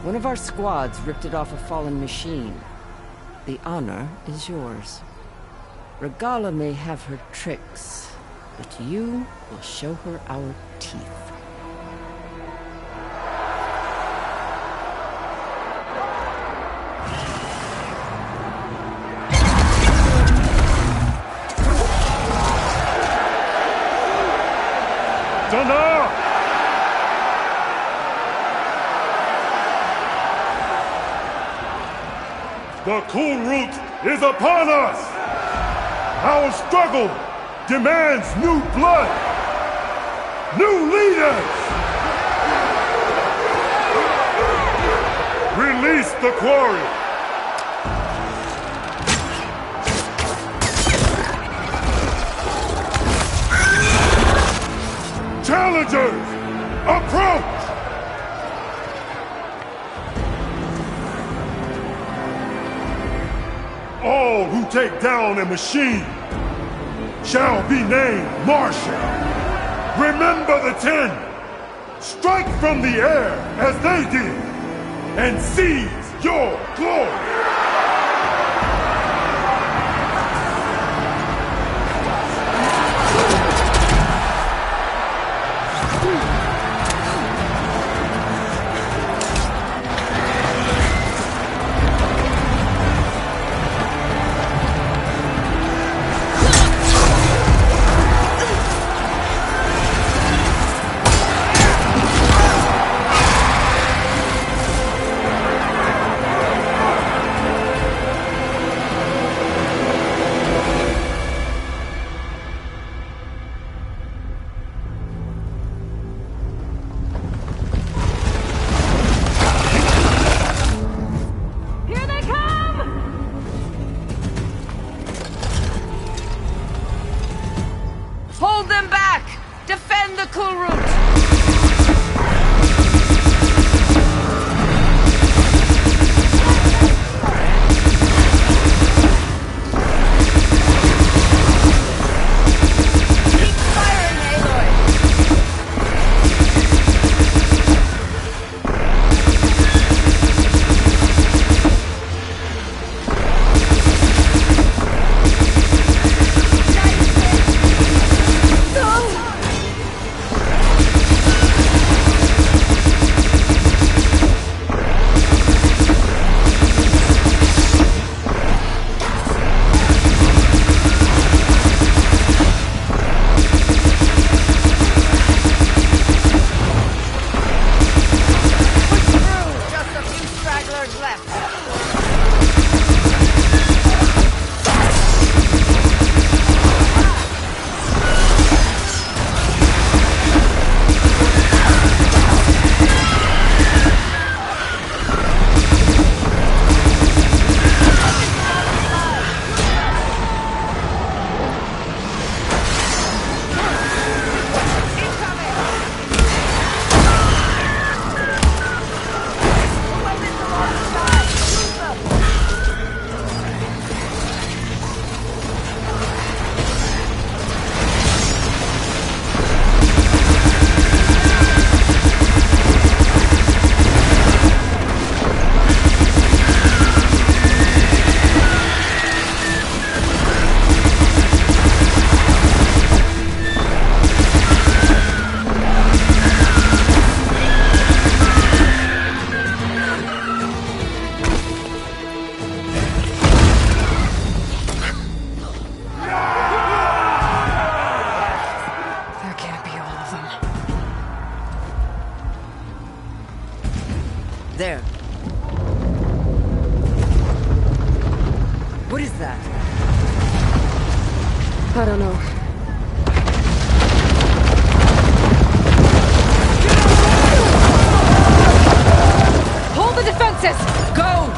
One of our squads ripped it off a fallen machine. The honor is yours. Regala may have her tricks, but you will show her our teeth. The Kulrut is upon us! Our struggle demands new blood! New leaders! Release the quarry! Challengers, approach! All who take down a machine shall be named Marshal. Remember the 10. Strike from the air as they did and seize your glory. Hold them back! Defend the Kulrut! There. What is that? I don't know. Hold the defenses! Go!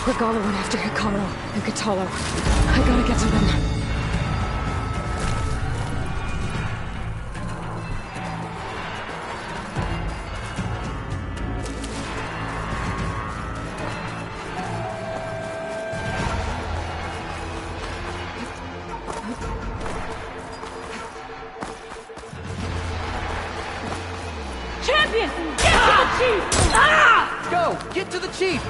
Regala went after Hikaru and Katalo. I gotta get to them. Champion! Get to the chief! Ah! Go! Get to the chief!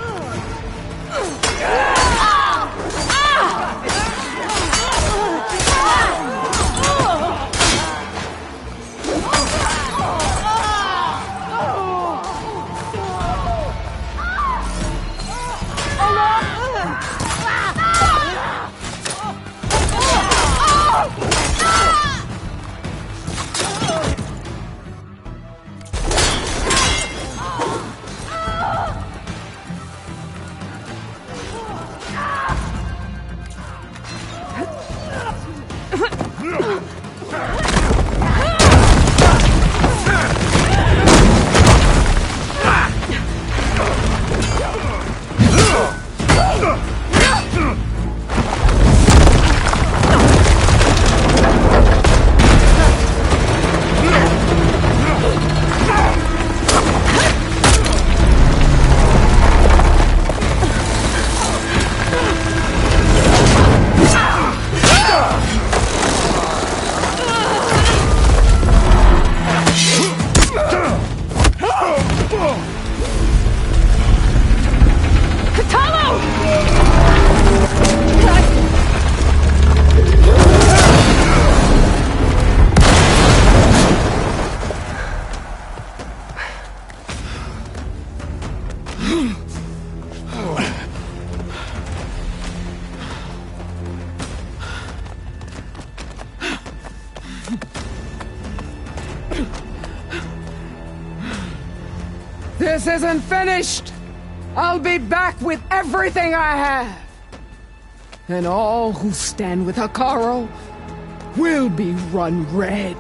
This isn't finished! I'll be back with everything I have! And all who stand with Hekarro will be run red.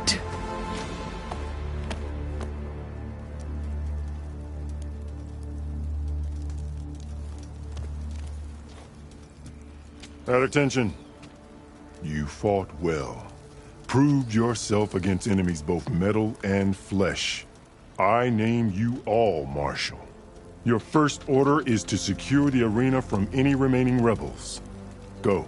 At attention. You fought well. Proved yourself against enemies both metal and flesh. I name you all Marshal. Your first order is to secure the arena from any remaining rebels. Go.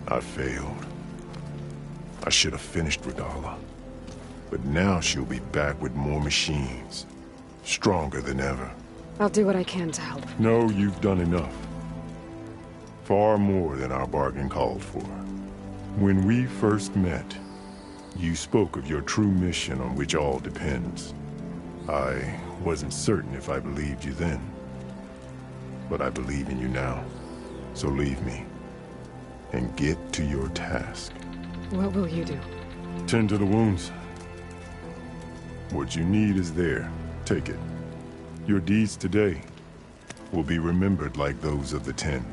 I failed. I should have finished Regala. But now she'll be back with more machines. Stronger than ever. I'll do what I can to help. No, you've done enough. Far more than our bargain called for. When we first met, you spoke of your true mission on which all depends. I wasn't certain if I believed you then. But I believe in you now. So leave me. And get to your task. What will you do? Tend to the wounds. What you need is there. Take it. Your deeds today will be remembered like those of the 10.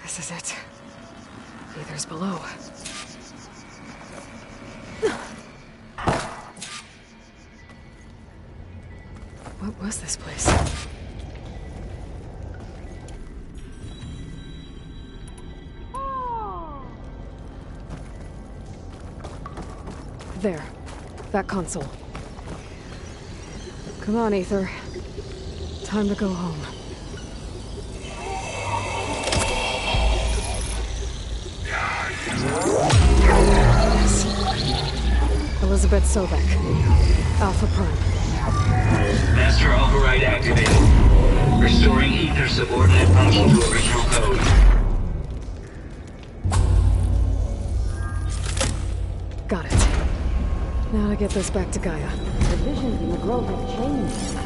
This is it. Ether's below. What was this place? There. That console. Come on, Ether. Time to go home. Yes. Elizabeth Sobek. Alpha Prime. Master override activated. Restoring Ether subordinate function to original code. Got it. Now to get this back to Gaia. The visions in the grove have changed.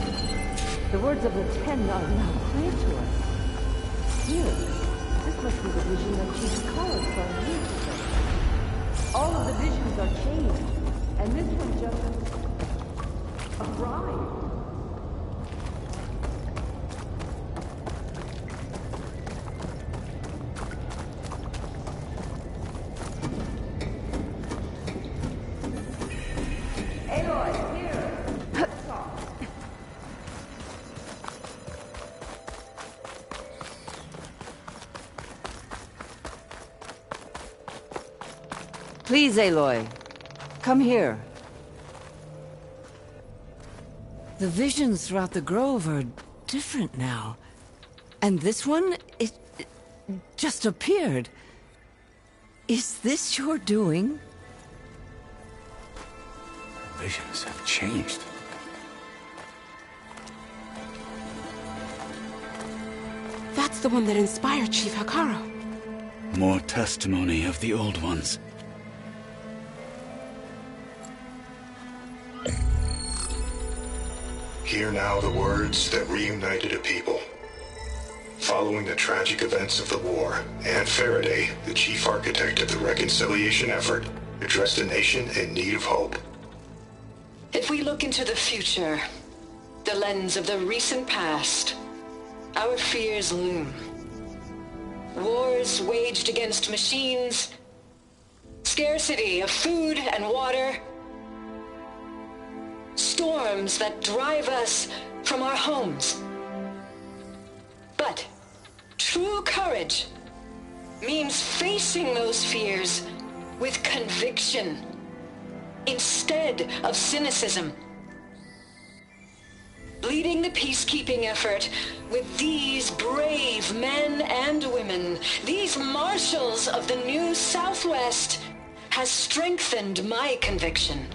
The words of the 10 are now clear to us. Here, this must be the vision that Chief Hekarro saw years ago. All of the visions are changed, and this one just arrived. Please, Aloy. Come here. The visions throughout the grove are different now. And this one, it just appeared. Is this your doing? Visions have changed. That's the one that inspired Chief Hekarro. More testimony of the old ones. Hear now the words that reunited a people. Following the tragic events of the war, Anne Faraday, the chief architect of the reconciliation effort, addressed a nation in need of hope. If we look into the future, the lens of the recent past, our fears loom. Wars waged against machines, scarcity of food and water, storms that drive us from our homes. But true courage means facing those fears with conviction instead of cynicism. Leading the peacekeeping effort with these brave men and women, these marshals of the new Southwest, has strengthened my conviction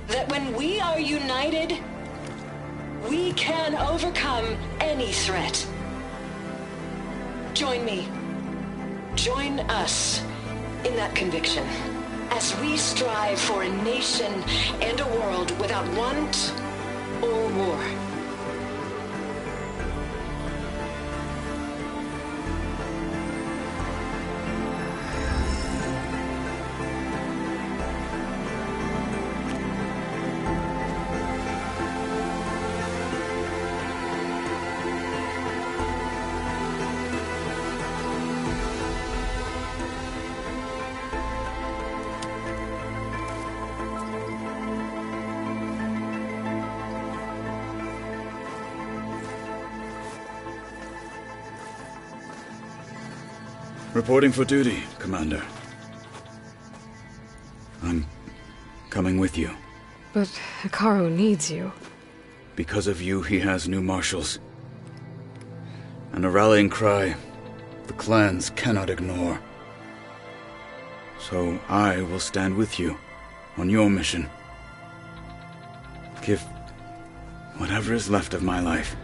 that when we are united, we can overcome any threat. Join me. Join us in that conviction as we strive for a nation and a world without want or war. Reporting for duty, Commander. I'm coming with you. But Hikaru needs you. Because of you, he has new marshals. And a rallying cry the clans cannot ignore. So I will stand with you on your mission. Give whatever is left of my life.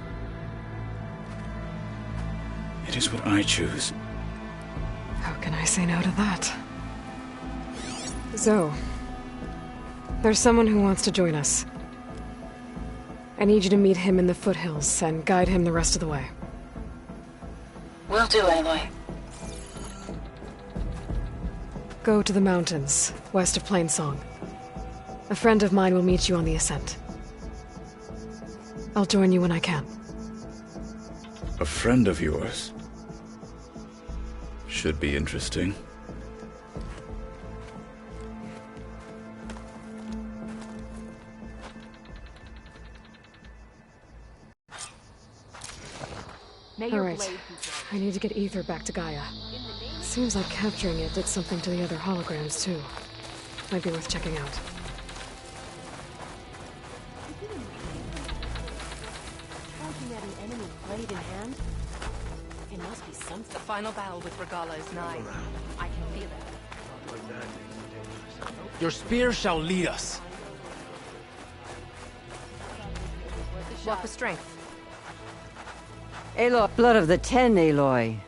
It is what I choose. How can I say no to that? Zoe, there's someone who wants to join us. I need you to meet him in the foothills and guide him the rest of the way. Will do, Aloy. Go to the mountains, west of Plainsong. A friend of mine will meet you on the ascent. I'll join you when I can. A friend of yours? Should be interesting. All right. I need to get Ether back to Gaia. Seems like capturing it did something to the other holograms, too. Might be worth checking out. Charging at an enemy blade in hand? It must be something. The final battle with Regala is nigh. I can feel it. Your spear shall lead us. What for strength? Aloy, blood of the Ten, Aloy.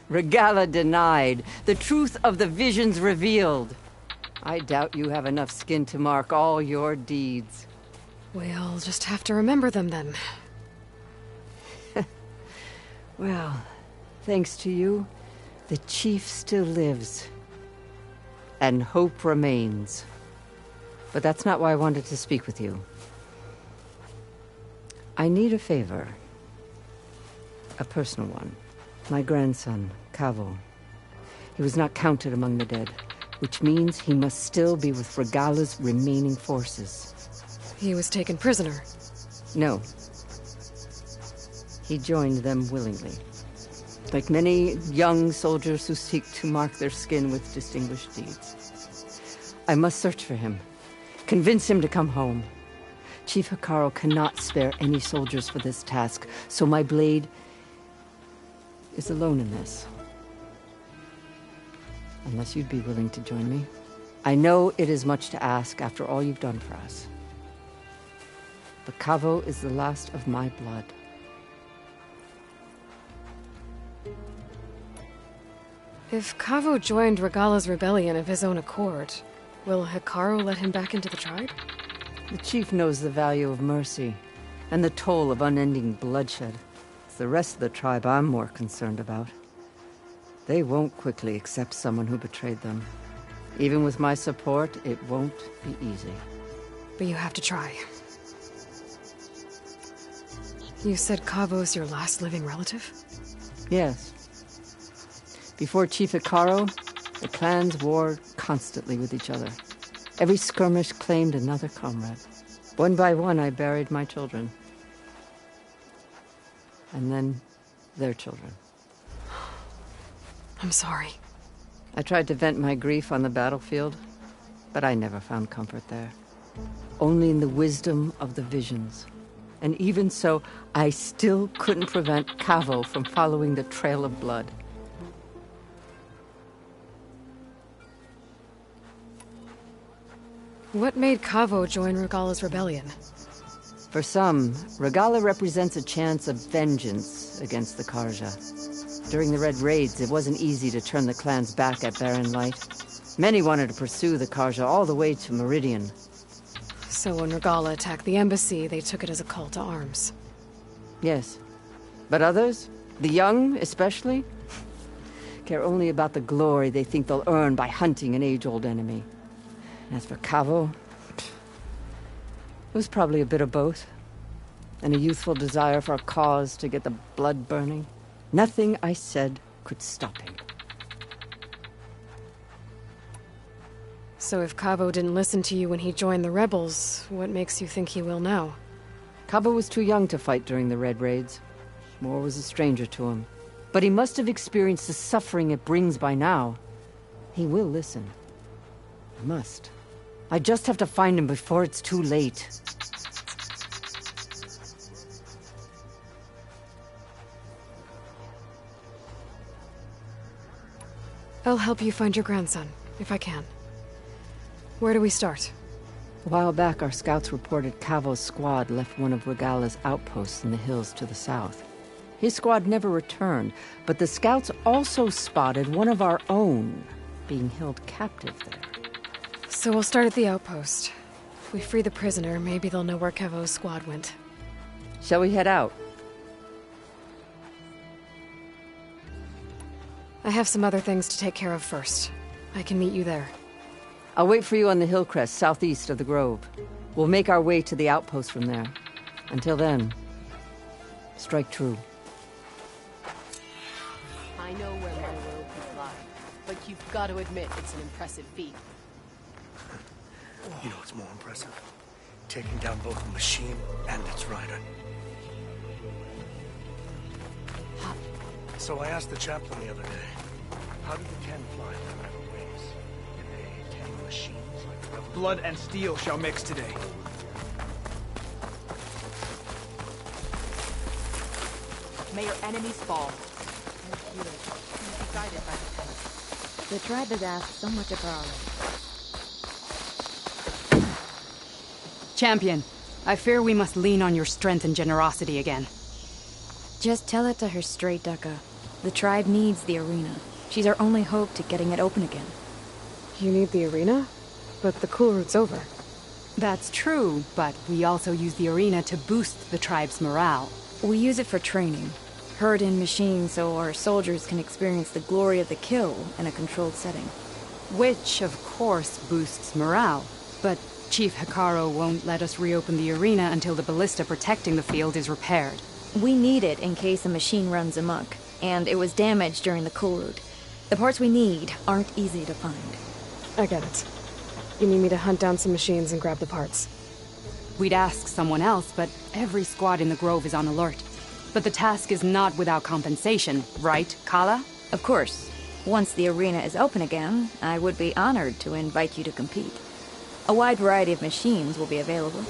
Regala denied. The truth of the visions revealed. I doubt you have enough skin to mark all your deeds. We'll just have to remember them then. Well, thanks to you, the Chief still lives. And hope remains. But that's not why I wanted to speak with you. I need a favor. A personal one. My grandson, Cavo. He was not counted among the dead, which means he must still be with Regala's remaining forces. He was taken prisoner? No. He joined them willingly. Like many young soldiers who seek to mark their skin with distinguished deeds. I must search for him. Convince him to come home. Chief Hikaru cannot spare any soldiers for this task, so my blade is alone in this. Unless you'd be willing to join me. I know it is much to ask after all you've done for us. But Cavo is the last of my blood. If Cavo joined Regala's rebellion of his own accord, will Hikaru let him back into the tribe? The chief knows the value of mercy, and the toll of unending bloodshed. It's the rest of the tribe I'm more concerned about. They won't quickly accept someone who betrayed them. Even with my support, it won't be easy. But you have to try. You said Cavo's your last living relative? Yes. Before Chief Hikaru, the clans warred constantly with each other. Every skirmish claimed another comrade. One by one, I buried my children. And then their children. I'm sorry. I tried to vent my grief on the battlefield, but I never found comfort there. Only in the wisdom of the visions. And even so, I still couldn't prevent Cavo from following the trail of blood. What made Cavo join Regala's rebellion? For some, Regala represents a chance of vengeance against the Karja. During the Red Raids, it wasn't easy to turn the clan's back at Barren Light. Many wanted to pursue the Karja all the way to Meridian. So when Regala attacked the embassy, they took it as a call to arms. Yes. But others, the young especially, care only about the glory they think they'll earn by hunting an age-old enemy. As for Cavo, it was probably a bit of both. And a youthful desire for a cause to get the blood burning. Nothing I said could stop him. So if Cabo didn't listen to you when he joined the rebels, what makes you think he will now? Cabo was too young to fight during the Red Raids. War was a stranger to him. But he must have experienced the suffering it brings by now. He will listen. He must. I just have to find him before it's too late. I'll help you find your grandson, if I can. Where do we start? A while back, our scouts reported Cavo's squad left one of Regala's outposts in the hills to the south. His squad never returned, but the scouts also spotted one of our own being held captive there. So we'll start at the outpost. If we free the prisoner, maybe they'll know where Cavo's squad went. Shall we head out? I have some other things to take care of first. I can meet you there. I'll wait for you on the hill crest southeast of the grove. We'll make our way to the outpost from there. Until then, strike true. I know where my loyalties lie, but you've got to admit it's an impressive feat. You know what's more impressive? Taking down both the machine and its rider. So I asked the chaplain the other day, how did the 10 fly on metal wings? Did they 10 machines like the rebels? Blood and steel shall mix today. May your enemies fall. Thank you. Be guided by the Ten. The tribe has asked so much of her already. Champion, I fear we must lean on your strength and generosity again. Just tell it to her straight, Ducka. The tribe needs the arena. She's our only hope to getting it open again. You need the arena? But the cool route's over. That's true, but we also use the arena to boost the tribe's morale. We use it for training. Herd in machines so our soldiers can experience the glory of the kill in a controlled setting. Which, of course, boosts morale. But Chief Hikaru won't let us reopen the arena until the ballista protecting the field is repaired. We need it in case a machine runs amok, and it was damaged during the cool route. The parts we need aren't easy to find. I get it. You need me to hunt down some machines and grab the parts. We'd ask someone else, but every squad in the Grove is on alert. But the task is not without compensation, right, Kala? Of course. Once the arena is open again, I would be honored to invite you to compete. A wide variety of machines will be available.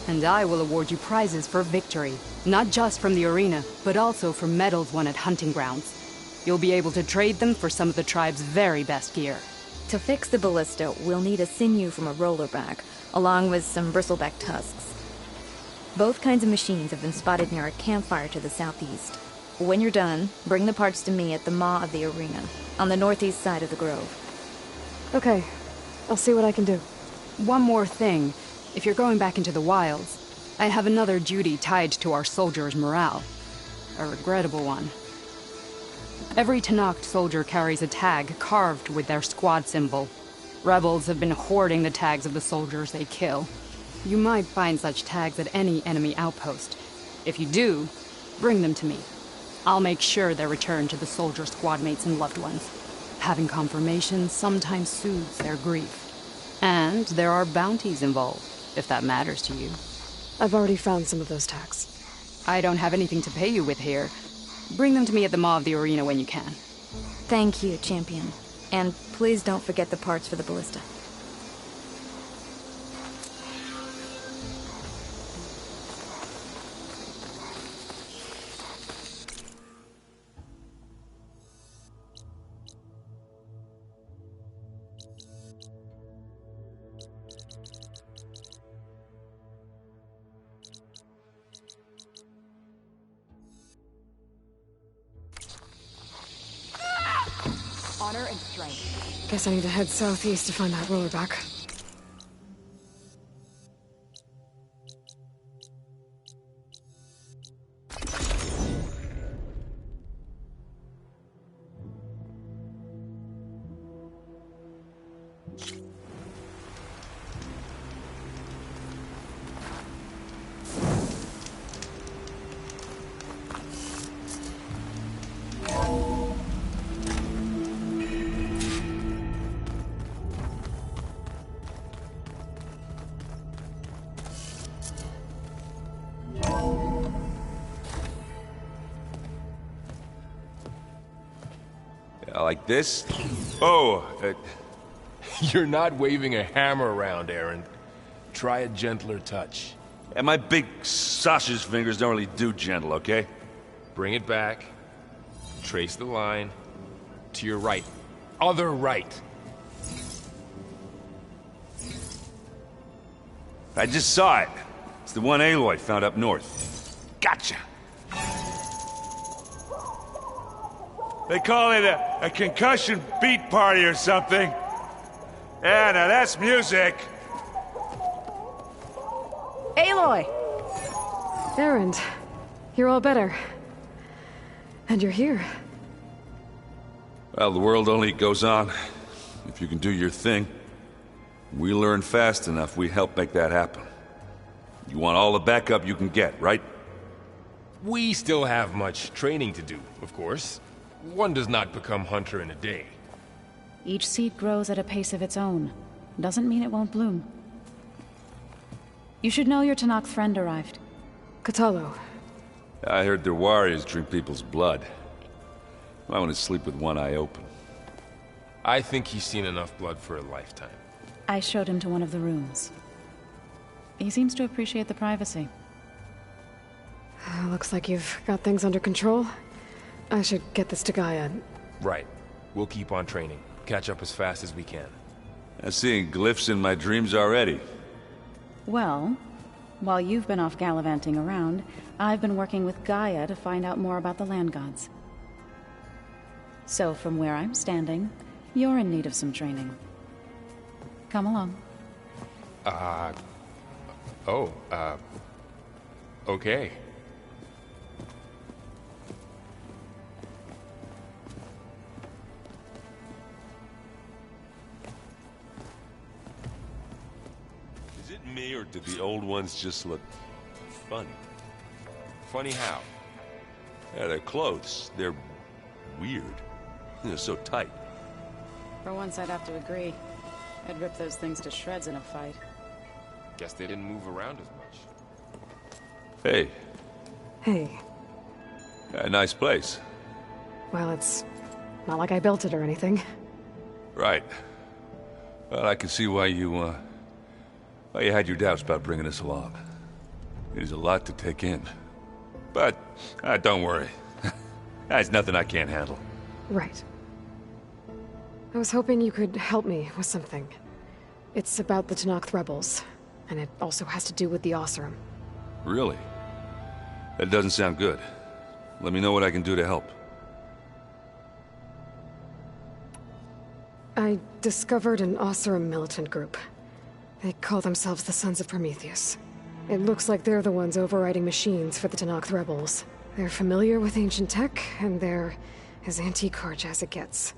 And I will award you prizes for victory. Not just from the arena, but also for medals won at hunting grounds. You'll be able to trade them for some of the tribe's very best gear. To fix the ballista, we'll need a sinew from a rollerback, along with some bristleback tusks. Both kinds of machines have been spotted near a campfire to the southeast. When you're done, bring the parts to me at the maw of the arena, on the northeast side of the grove. Okay. I'll see what I can do. One more thing. If you're going back into the wilds, I have another duty tied to our soldiers' morale. A regrettable one. Every Tenakth soldier carries a tag carved with their squad symbol. Rebels have been hoarding the tags of the soldiers they kill. You might find such tags at any enemy outpost. If you do, bring them to me. I'll make sure they're returned to the soldier squad mates and loved ones. Having confirmation sometimes soothes their grief. And there are bounties involved, if that matters to you. I've already found some of those tags. I don't have anything to pay you with here. Bring them to me at the maw of the arena when you can. Thank you, Champion. And please don't forget the parts for the ballista. Honor and strength. Guess I need to head southeast to find that roller back. Like this? Oh, You're not waving a hammer around, Aaron. Try a gentler touch. and my big sausage fingers don't really do gentle, okay? Bring it back. Trace the line. To your right. Other right. I just saw it. It's the one Aloy found up north. Gotcha! They call it a concussion beat party or something. Yeah, now that's music. Aloy! Erend, you're all better. And you're here. Well, the world only goes on if you can do your thing. We learn fast enough, we help make that happen. You want all the backup you can get, right? We still have much training to do, of course. One does not become hunter in a day. Each seed grows at a pace of its own. Doesn't mean it won't bloom. You should know your Tanakh friend arrived. Cradle. I heard their warriors drink people's blood. I want to sleep with one eye open. I think he's seen enough blood for a lifetime. I showed him to one of the rooms. He seems to appreciate the privacy. Looks like you've got things under control. I should get this to Gaia. Right. We'll keep on training. Catch up as fast as we can. I'm seeing glyphs in my dreams already. Well, while you've been off gallivanting around, I've been working with Gaia to find out more about the land gods. So from where I'm standing, you're in need of some training. Come along. Okay. Is it me, or do the old ones just look funny? Funny how? Yeah, their clothes, they're weird. They're so tight. For once, I'd have to agree. I'd rip those things to shreds in a fight. Guess they didn't move around as much. Hey. Hey. Nice place. Well, it's not like I built it or anything. Right. Well, I can see why you had your doubts about bringing us along. It is a lot to take in. But, don't worry. That's nothing I can't handle. Right. I was hoping you could help me with something. It's about the Tanakh rebels, and it also has to do with the Oseram. Really? That doesn't sound good. Let me know what I can do to help. I discovered an Oseram militant group. They call themselves the Sons of Prometheus. It looks like they're the ones overriding machines for the Tanakh rebels. They're familiar with ancient tech, and they're as anti-Karja as it gets.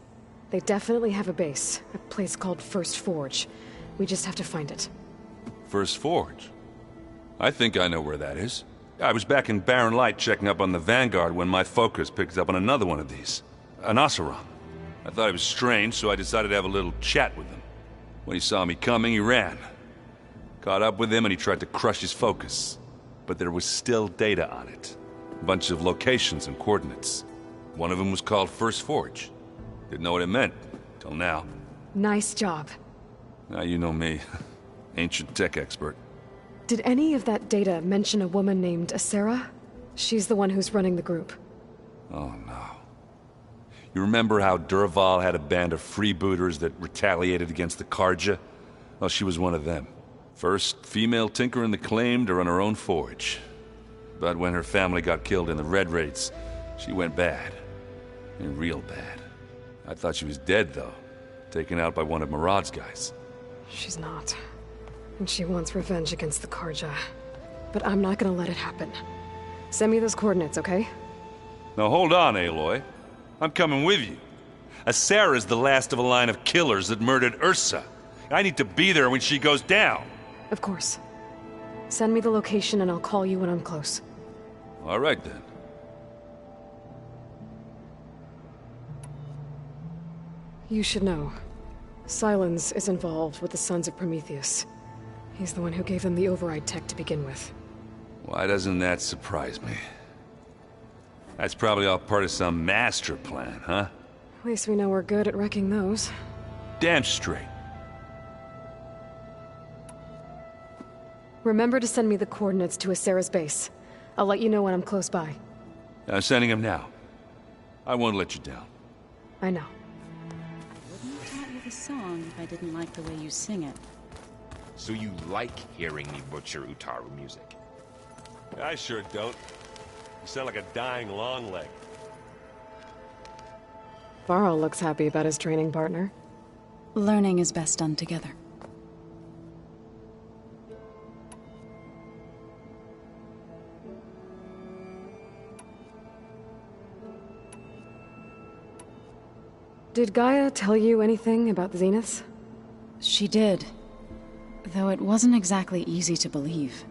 They definitely have a base, a place called First Forge. We just have to find it. First Forge? I think I know where that is. I was back in Barren Light checking up on the Vanguard when my focus picked up on another one of these. An Oseram. I thought it was strange, so I decided to have a little chat with him. When he saw me coming, he ran. Caught up with him and he tried to crush his focus. But there was still data on it. A bunch of locations and coordinates. One of them was called First Forge. Didn't know what it meant, till now. Nice job. Now you know me. Ancient tech expert. Did any of that data mention a woman named Asera? She's the one who's running the group. Oh no. You remember how Durval had a band of freebooters that retaliated against the Karja? Well, she was one of them. First female tinker in the claim to run her own forge. But when her family got killed in the Red Raids, she went bad. And real bad. I thought she was dead, though. Taken out by one of Murad's guys. She's not. And she wants revenge against the Karja. But I'm not gonna let it happen. Send me those coordinates, okay? Now hold on, Aloy. I'm coming with you. Asara's the last of a line of killers that murdered Ursa. I need to be there when she goes down. Of course. Send me the location and I'll call you when I'm close. All right, then. You should know. Silence is involved with the Sons of Prometheus. He's the one who gave them the override tech to begin with. Why doesn't that surprise me? That's probably all part of some master plan, huh? At least we know we're good at wrecking those. Damn straight. Remember to send me the coordinates to Asara's base. I'll let you know when I'm close by. I'm sending him now. I won't let you down. I know. Wouldn't have taught you the song if I didn't like the way you sing it. So you like hearing me butcher Utaru music? I sure don't. You sound like a dying longleg. Varl looks happy about his training partner. Learning is best done together. Did Gaia tell you anything about the Zeniths? She did. Though it wasn't exactly easy to believe.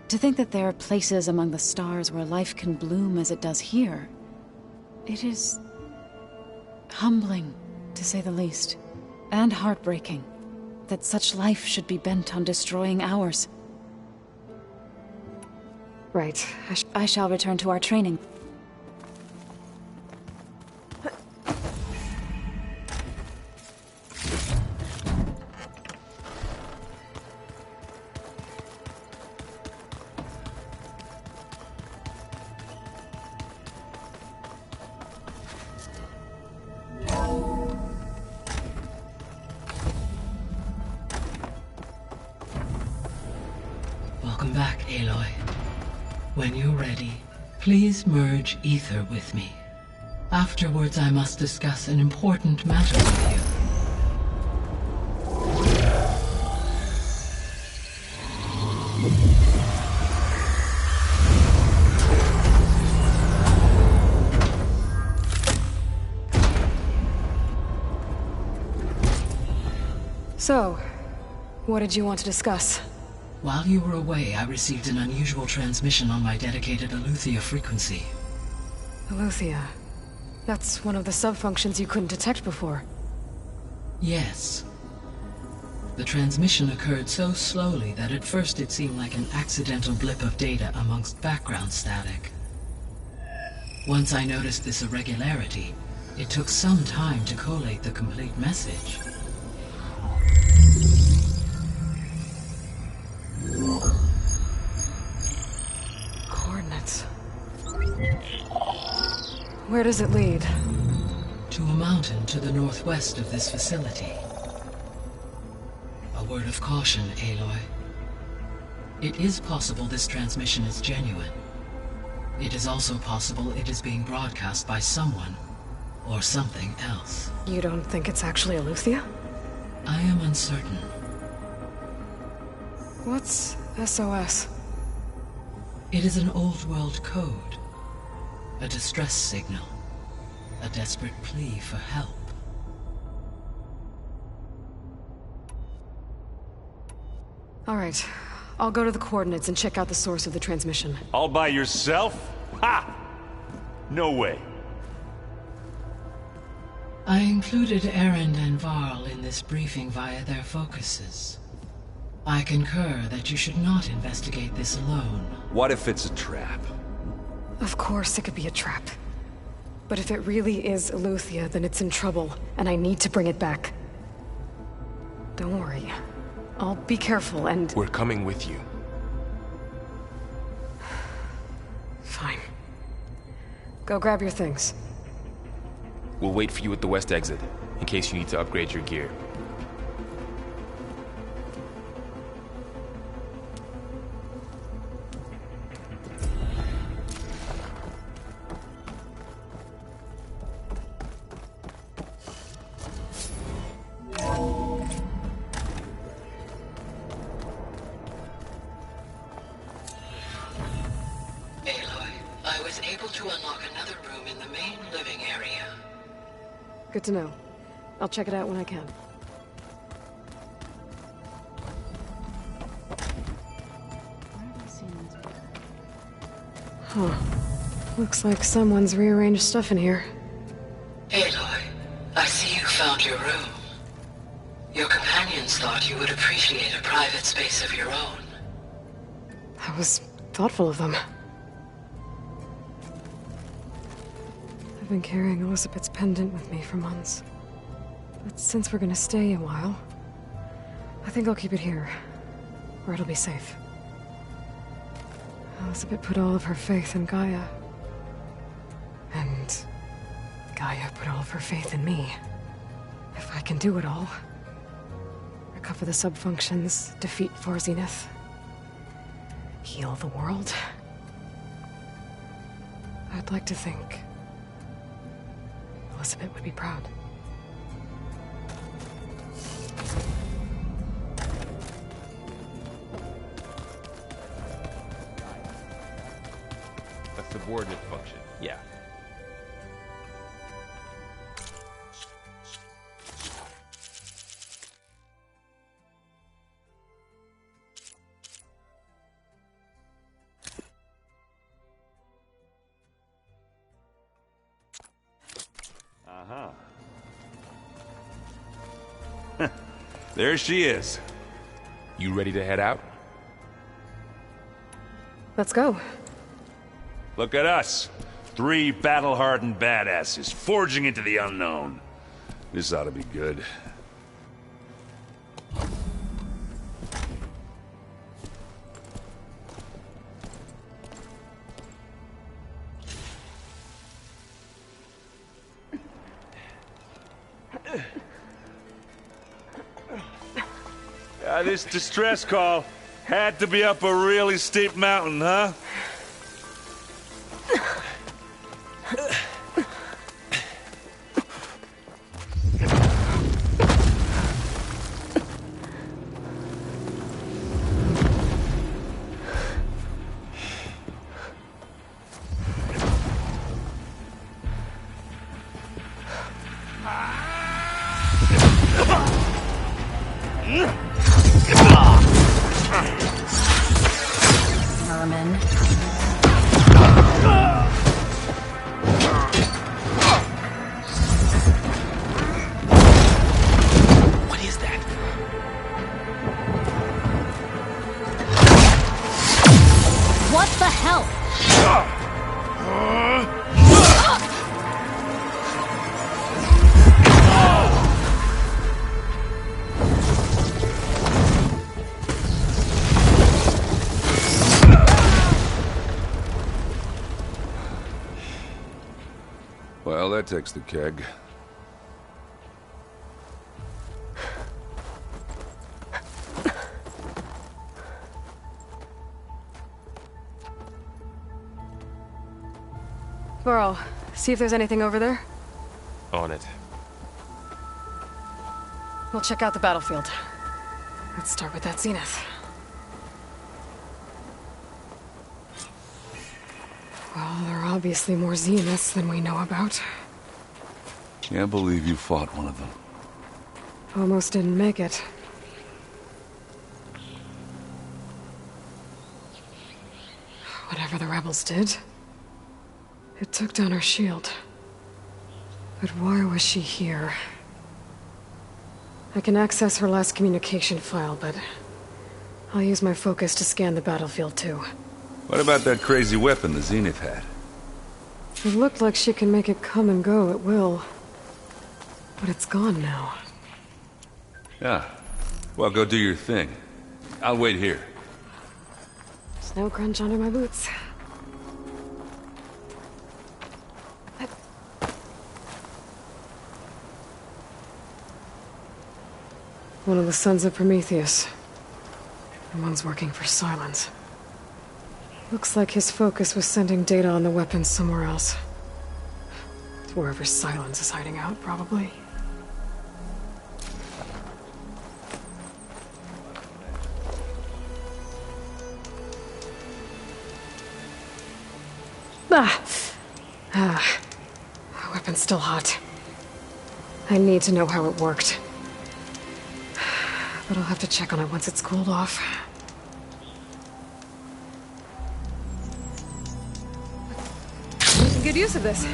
To think that there are places among the stars where life can bloom as it does here. It is humbling, to say the least. And heartbreaking. That such life should be bent on destroying ours. Right. I shall return to our training. Welcome back, Aloy. When you're ready, please merge ether with me. Afterwards, I must discuss an important matter with you. So, what did you want to discuss? While you were away, I received an unusual transmission on my dedicated Aletheia frequency. Aletheia. That's one of the sub-functions you couldn't detect before. Yes. The transmission occurred so slowly that at first it seemed like an accidental blip of data amongst background static. Once I noticed this irregularity, it took some time to collate the complete message. Coordinates. Where does it lead? To a mountain to the northwest of this facility. A word of caution, Aloy. It is possible this transmission is genuine. It is also possible it is being broadcast by someone or something else. You don't think it's actually Aletheia? I am uncertain. What's SOS? It is an old-world code. A distress signal. A desperate plea for help. All right. I'll go to the coordinates and check out the source of the transmission. All by yourself? Ha! No way. I included Erend and Varl in this briefing via their focuses. I concur that you should not investigate this alone. What if it's a trap? Of course it could be a trap. But if it really is Aletheia, then it's in trouble, and I need to bring it back. Don't worry. I'll be careful and... We're coming with you. Fine. Go grab your things. We'll wait for you at the west exit, in case you need to upgrade your gear. Good to know. I'll check it out when I can. Huh. Looks like someone's rearranged stuff in here. Aloy, I see you found your room. Your companions thought you would appreciate a private space of your own. That was thoughtful of them. I've been carrying Elizabeth's pendant with me for months. But since we're gonna stay a while, I think I'll keep it here, where it'll be safe. Elizabeth put all of her faith in Gaia. And Gaia put all of her faith in me. If I can do it all, recover the subfunctions, defeat 4 Zenith, heal the world, I'd like to think Elizabeth would be proud. A subordinate function, yeah. There she is. You ready to head out? Let's go. Look at us. 3 battle-hardened badasses forging into the unknown. This ought to be good. This distress call had to be up a really steep mountain, huh? Merman. What is that? What the hell? Well, that takes the keg. Burl, see if there's anything over there. On it. We'll check out the battlefield. Let's start with that Zenith. Well, there are obviously more Zeniths than we know about. Can't believe you fought one of them. Almost didn't make it. Whatever the rebels did, it took down her shield. But why was she here? I can access her last communication file, but I'll use my focus to scan the battlefield too. What about that crazy weapon the Zenith had? It looked like she can make it come and go at will. But it's gone now. Yeah. Well, go do your thing. I'll wait here. Snow crunch under my boots. One of the sons of Prometheus. The one's working for Silence. Looks like his focus was sending data on the weapons somewhere else. To wherever Silence is hiding out, probably. Ah! Ah. The weapon's still hot. I need to know how it worked. But I'll have to check on it once it's cooled off. We can get use of this.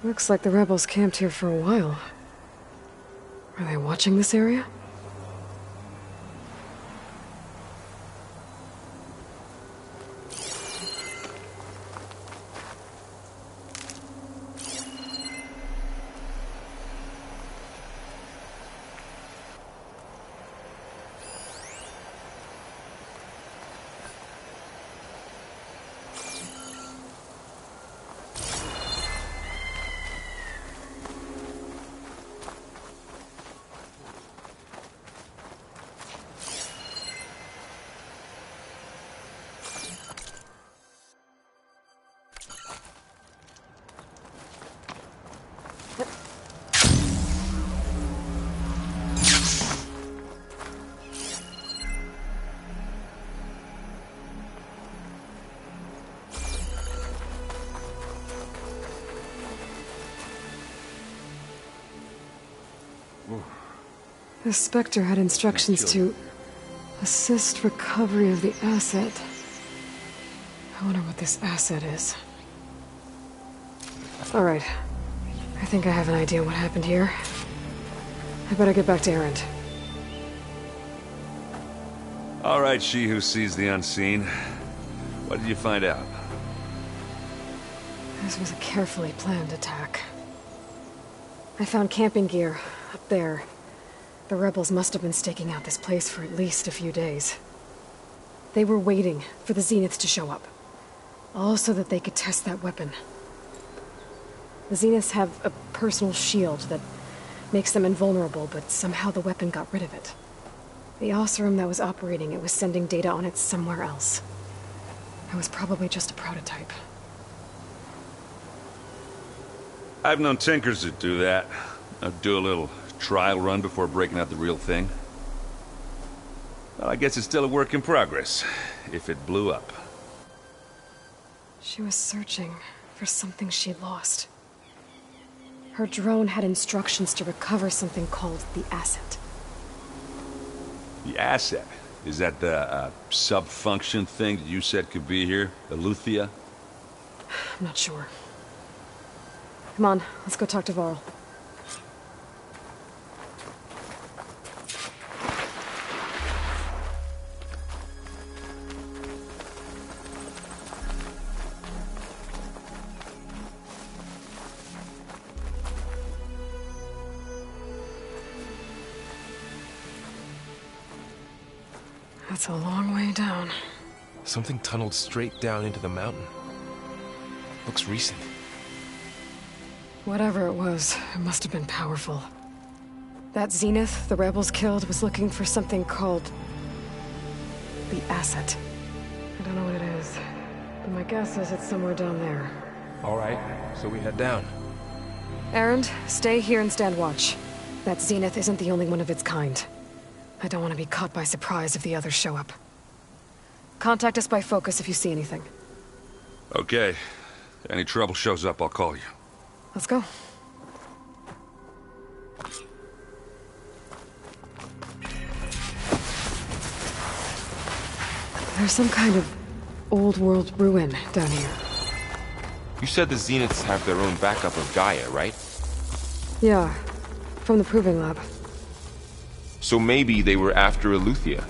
Looks like the rebels camped here for a while. Are they watching this area? The Spectre had instructions to assist recovery of the asset. I wonder what this asset is. Alright. I think I have an idea what happened here. I better get back to Erend. All right, she who sees the unseen. What did you find out? This was a carefully planned attack. I found camping gear up there. The rebels must have been staking out this place for at least a few days. They were waiting for the Zeniths to show up. All so that they could test that weapon. The Zeniths have a personal shield that makes them invulnerable, but somehow the weapon got rid of it. The Oseram that was operating it was sending data on it somewhere else. It was probably just a prototype. I've known tinkers that do that. I'd do a little trial run before breaking out the real thing. Well, I guess it's still a work in progress, if it blew up. She was searching for something she lost. Her drone had instructions to recover something called the asset. The asset? Is that the sub-function thing that you said could be here? The Luthia? I'm not sure. Come on, let's go talk to Varl. That's a long way down. Something tunneled straight down into the mountain. Looks recent. Whatever it was, it must have been powerful. That Zenith the rebels killed was looking for something called the asset. I don't know what it is, but my guess is it's somewhere down there. All right, so we head down. Erend, stay here and stand watch. That Zenith isn't the only one of its kind. I don't want to be caught by surprise if the others show up. Contact us by focus if you see anything. Okay. Any trouble shows up, I'll call you. Let's go. There's some kind of old-world ruin down here. You said the Zeniths have their own backup of Gaia, right? Yeah, from the Proving Lab. So maybe they were after Eleuthia.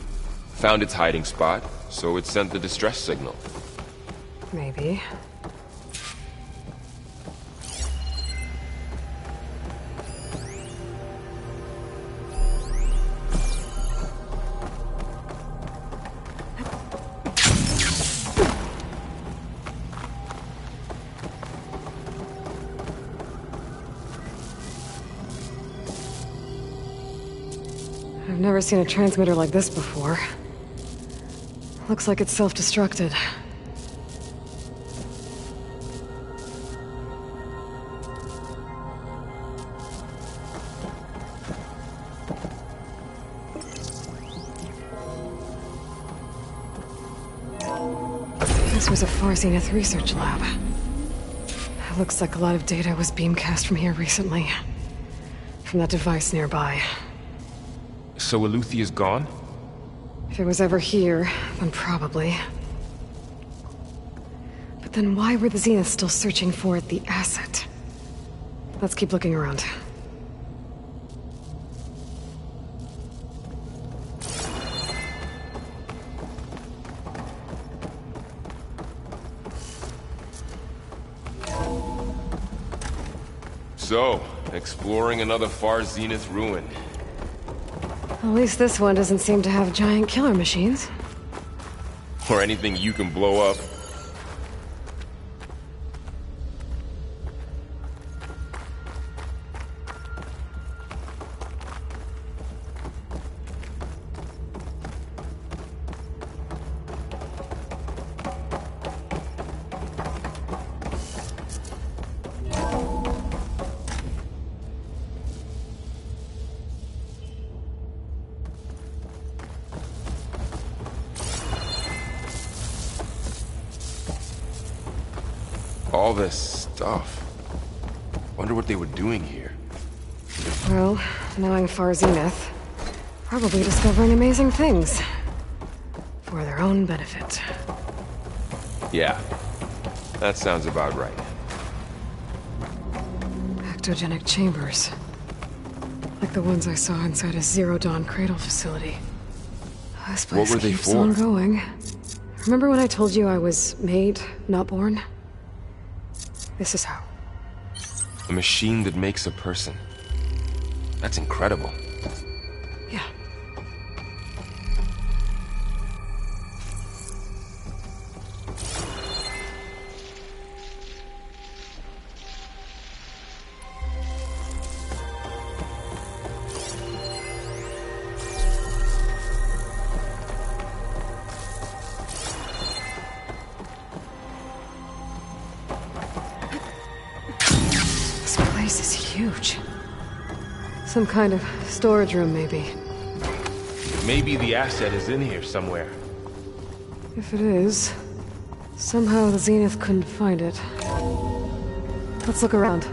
Found its hiding spot, so it sent the distress signal. Maybe. I've never seen a transmitter like this before. Looks like it's self-destructed. This was a Far Zenith research lab. It looks like a lot of data was beamcast from here recently. From that device nearby. So Eleuthea's gone? If it was ever here, then probably. But then why were the Zeniths still searching for the asset? Let's keep looking around. So, exploring another Far Zenith ruin. At least this one doesn't seem to have giant killer machines. Or anything you can blow up. All this stuff. Wonder what they were doing here. Well, knowing Far Zenith, probably discovering amazing things. For their own benefit. Yeah, that sounds about right. Ectogenic chambers. Like the ones I saw inside a Zero Dawn Cradle facility. This place What were they keeps for? on going. Remember when I told you I was made, not born? This is how. A machine that makes a person. That's incredible. Yeah. This place is huge. Some kind of storage room, maybe. Maybe the asset is in here somewhere. If it is, somehow the Zenith couldn't find it. Let's look around.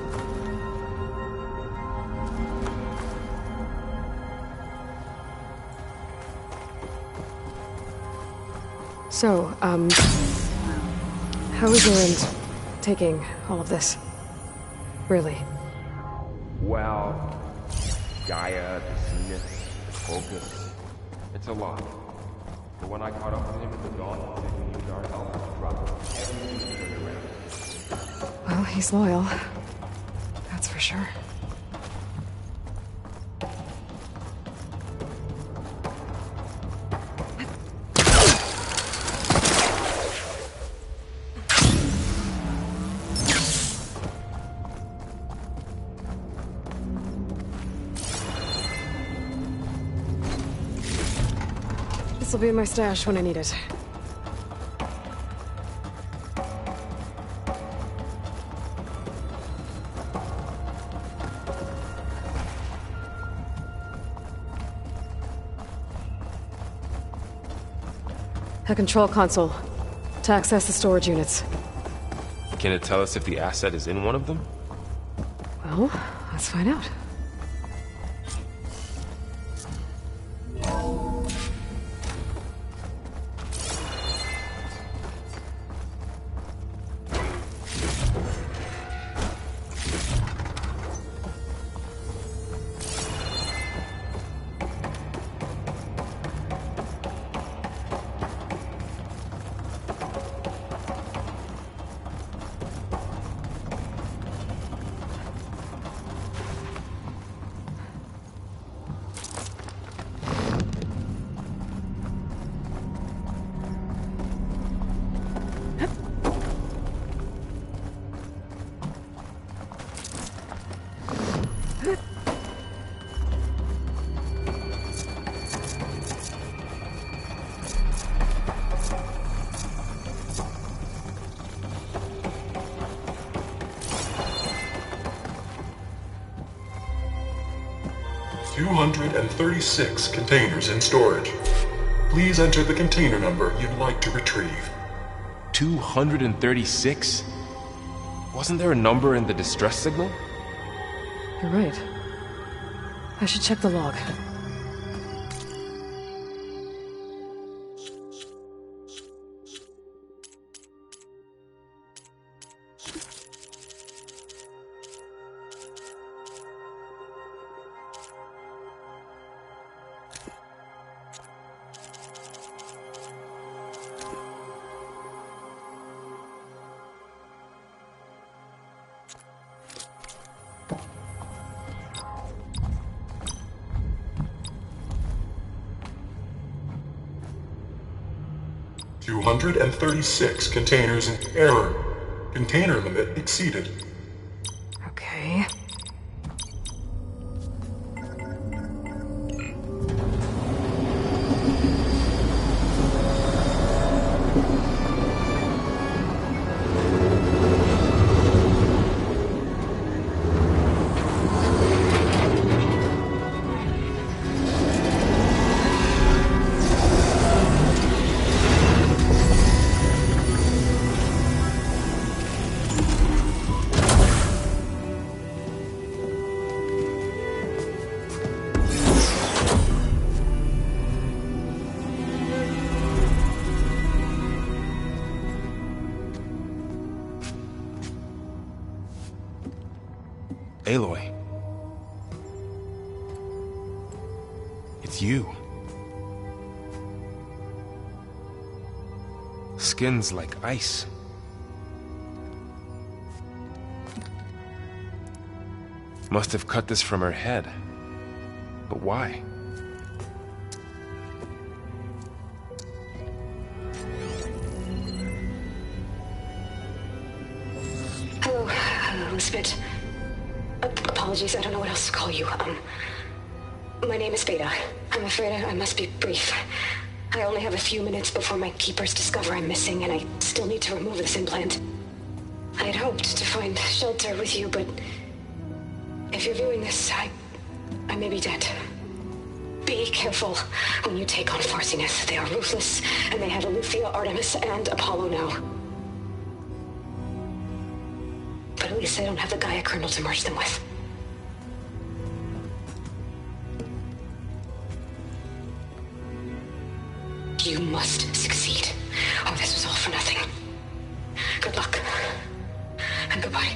So, how is your end taking all of this? Really? Well, Gaia, the Zenith, the focus. It's a lot. But when I caught up with him at the dawn, he said we needed our help to drop everything turned around. Well, he's loyal. That's for sure. This'll be in my stash when I need it. A control console to access the storage units. Can it tell us if the asset is in one of them? Well, let's find out. 236 containers in storage. Please enter the container number you'd like to retrieve. 236? Wasn't there a number in the distress signal? You're right. I should check the log. $236 containers in error. Container limit exceeded. Okay. Aloy. It's you. Skin's like ice. Must have cut this from her head. But why? Hello, Spit. Apologies, I don't know what else to call you. My name is Beta. I'm afraid I must be brief. I only have a few minutes before my keepers discover I'm missing, and I still need to remove this implant. I had hoped to find shelter with you, but if you're viewing this, I may be dead. Be careful when you take on Farsiness. They are ruthless, and they have Aletheia, Artemis, and Apollo now. But at least I don't have the Gaia kernel to merge them with. You must succeed, or this was all for nothing. Good luck. And goodbye.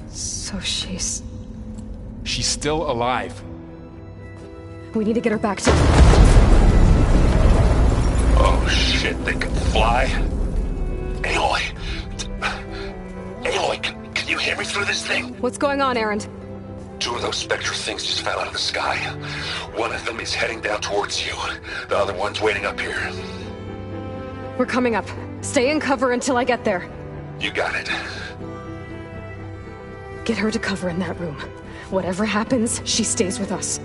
So she's still alive. We need to get her back to... Oh shit, they can fly? Aloy! Aloy, can you hear me through this thing? What's going on, Erend? 2 of those spectral things just fell out of the sky. One of them is heading down towards you. The other one's waiting up here. We're coming up. Stay in cover until I get there. You got it. Get her to cover in that room. Whatever happens, she stays with us.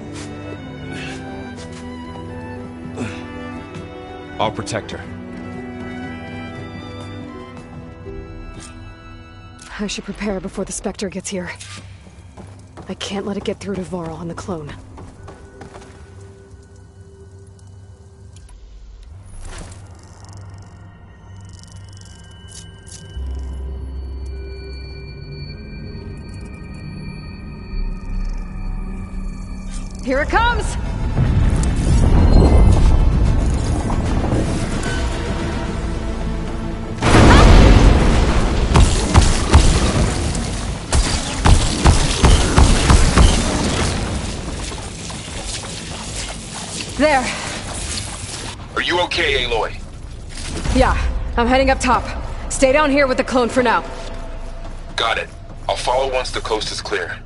I'll protect her. I should prepare before the Spectre gets here. I can't let it get through to Varl and the clone. Here it comes! There. Are you okay, Aloy? Yeah, I'm heading up top. Stay down here with the clone for now. Got it. I'll follow once the coast is clear.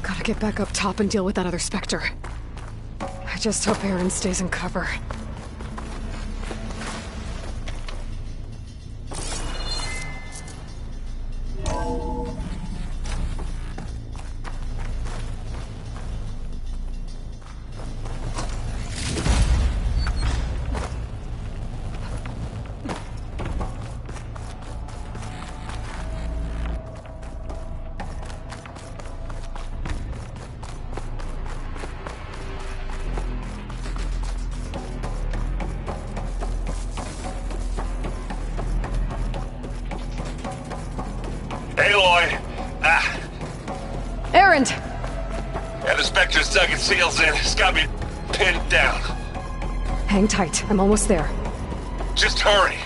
Gotta get back up top and deal with that other Spectre. I just hope Erend stays in cover. Erend! Yeah, the Spectre's dug its heels in. It's got me pinned down. Hang tight. I'm almost there. Just hurry.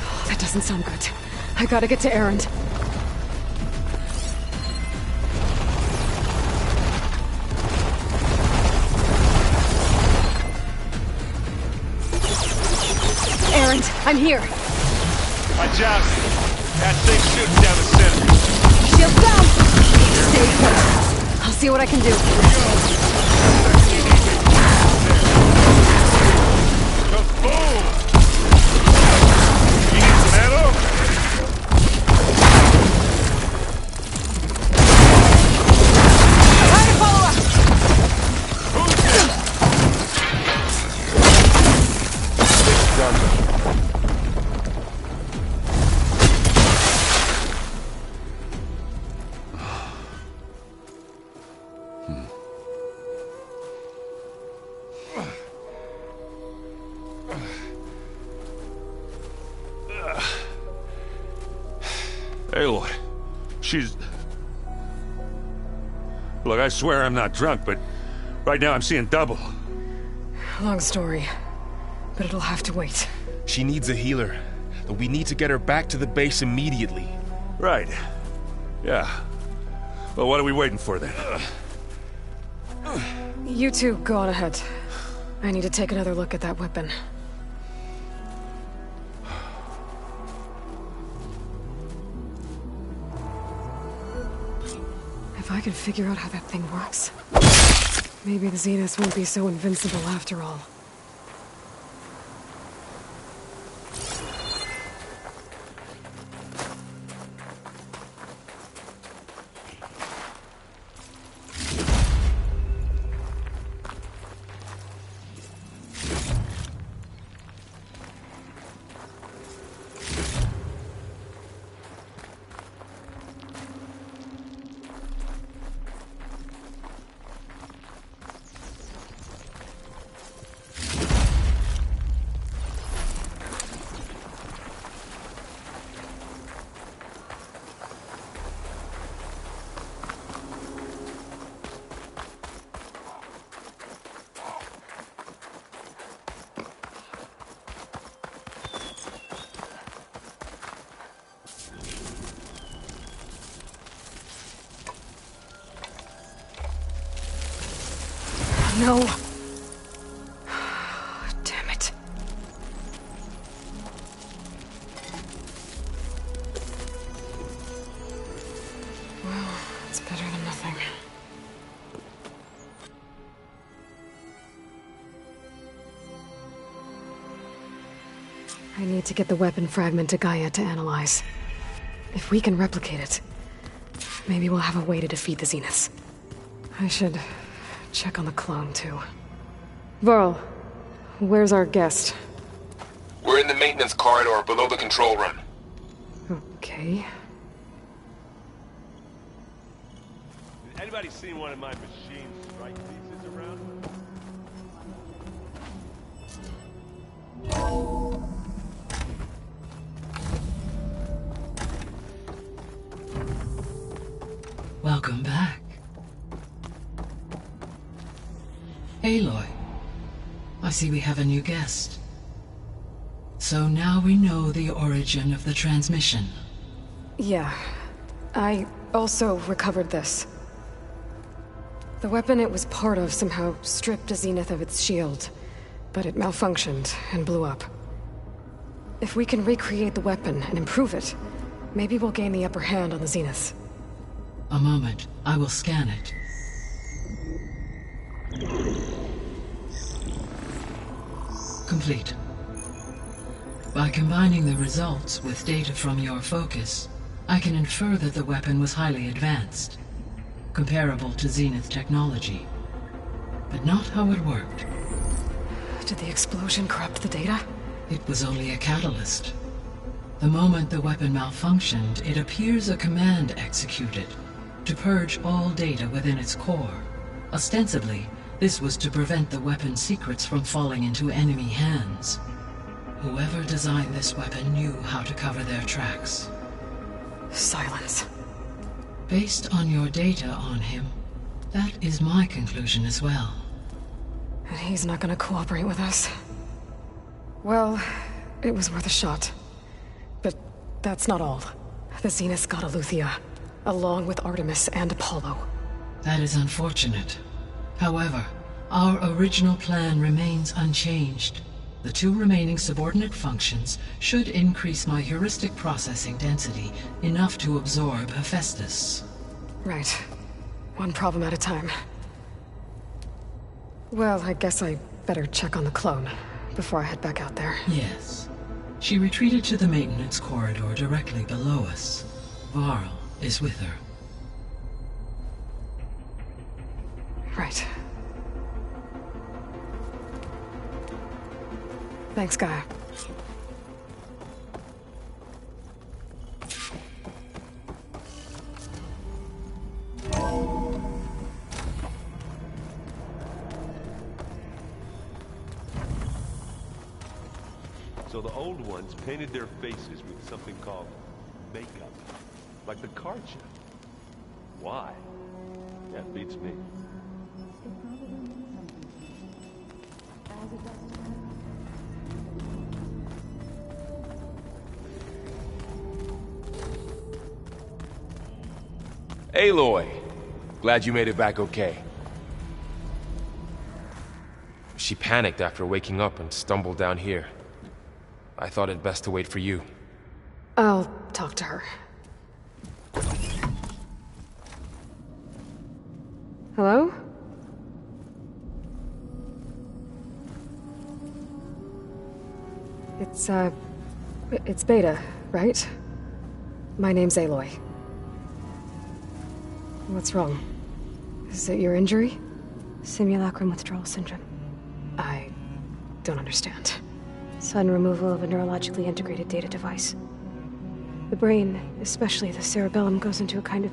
Oh, that doesn't sound good. I gotta get to Erend. Erend, I'm here. Watch out. That thing's shooting down the center. Shield down! Stay put. I'll see what I can do. Kaboom! You need some ammo? Try to follow up! Who's this? Aloy, she's... Look, I swear I'm not drunk, but right now I'm seeing double. Long story, but it'll have to wait. She needs a healer, but we need to get her back to the base immediately. Right. Yeah. Well, what are we waiting for then? You two, go on ahead. I need to take another look at that weapon. If I can figure out how that thing works, maybe the Zeniths won't be so invincible after all. No. Damn it. Well, it's better than nothing. I need to get the weapon fragment to Gaia to analyze. If we can replicate it, maybe we'll have a way to defeat the Zeniths. I should check on the clone, too. Varl, where's our guest? We're in the maintenance corridor below the control room. Okay. Anybody seen one of my machine strike pieces around? Welcome back. Aloy, I see we have a new guest. So now we know the origin of the transmission. Yeah. I also recovered this. The weapon it was part of somehow stripped a Zenith of its shield, but it malfunctioned and blew up. If we can recreate the weapon and improve it, maybe we'll gain the upper hand on the Zeniths. A moment, I will scan it. Complete. By combining the results with data from your focus, I can infer that the weapon was highly advanced, comparable to Zenith technology, but not how it worked. Did the explosion corrupt the data? It was only a catalyst. The moment the weapon malfunctioned, it appears a command executed to purge all data within its core. Ostensibly, this was to prevent the weapon's secrets from falling into enemy hands. Whoever designed this weapon knew how to cover their tracks. Silence. Based on your data on him, that is my conclusion as well. And he's not gonna cooperate with us. Well, it was worth a shot. But that's not all. The Zeniths got Aletheia, along with Artemis and Apollo. That is unfortunate. However, our original plan remains unchanged. The 2 remaining subordinate functions should increase my heuristic processing density enough to absorb Hephaestus. Right. One problem at a time. Well, I guess I better check on the clone before I head back out there. Yes. She retreated to the maintenance corridor directly below us. Varl is with her. Right. Thanks, Gaia. So the old ones painted their faces with something called makeup. Like the card chip. Why? That beats me. Aloy! Glad you made it back okay. She panicked after waking up and stumbled down here. I thought it best to wait for you. I'll talk to her. Hello? It's Beta, right? My name's Aloy. What's wrong? Is it your injury? Simulacrum withdrawal syndrome. I don't understand. Sudden removal of a neurologically integrated data device. The brain, especially the cerebellum, goes into a kind of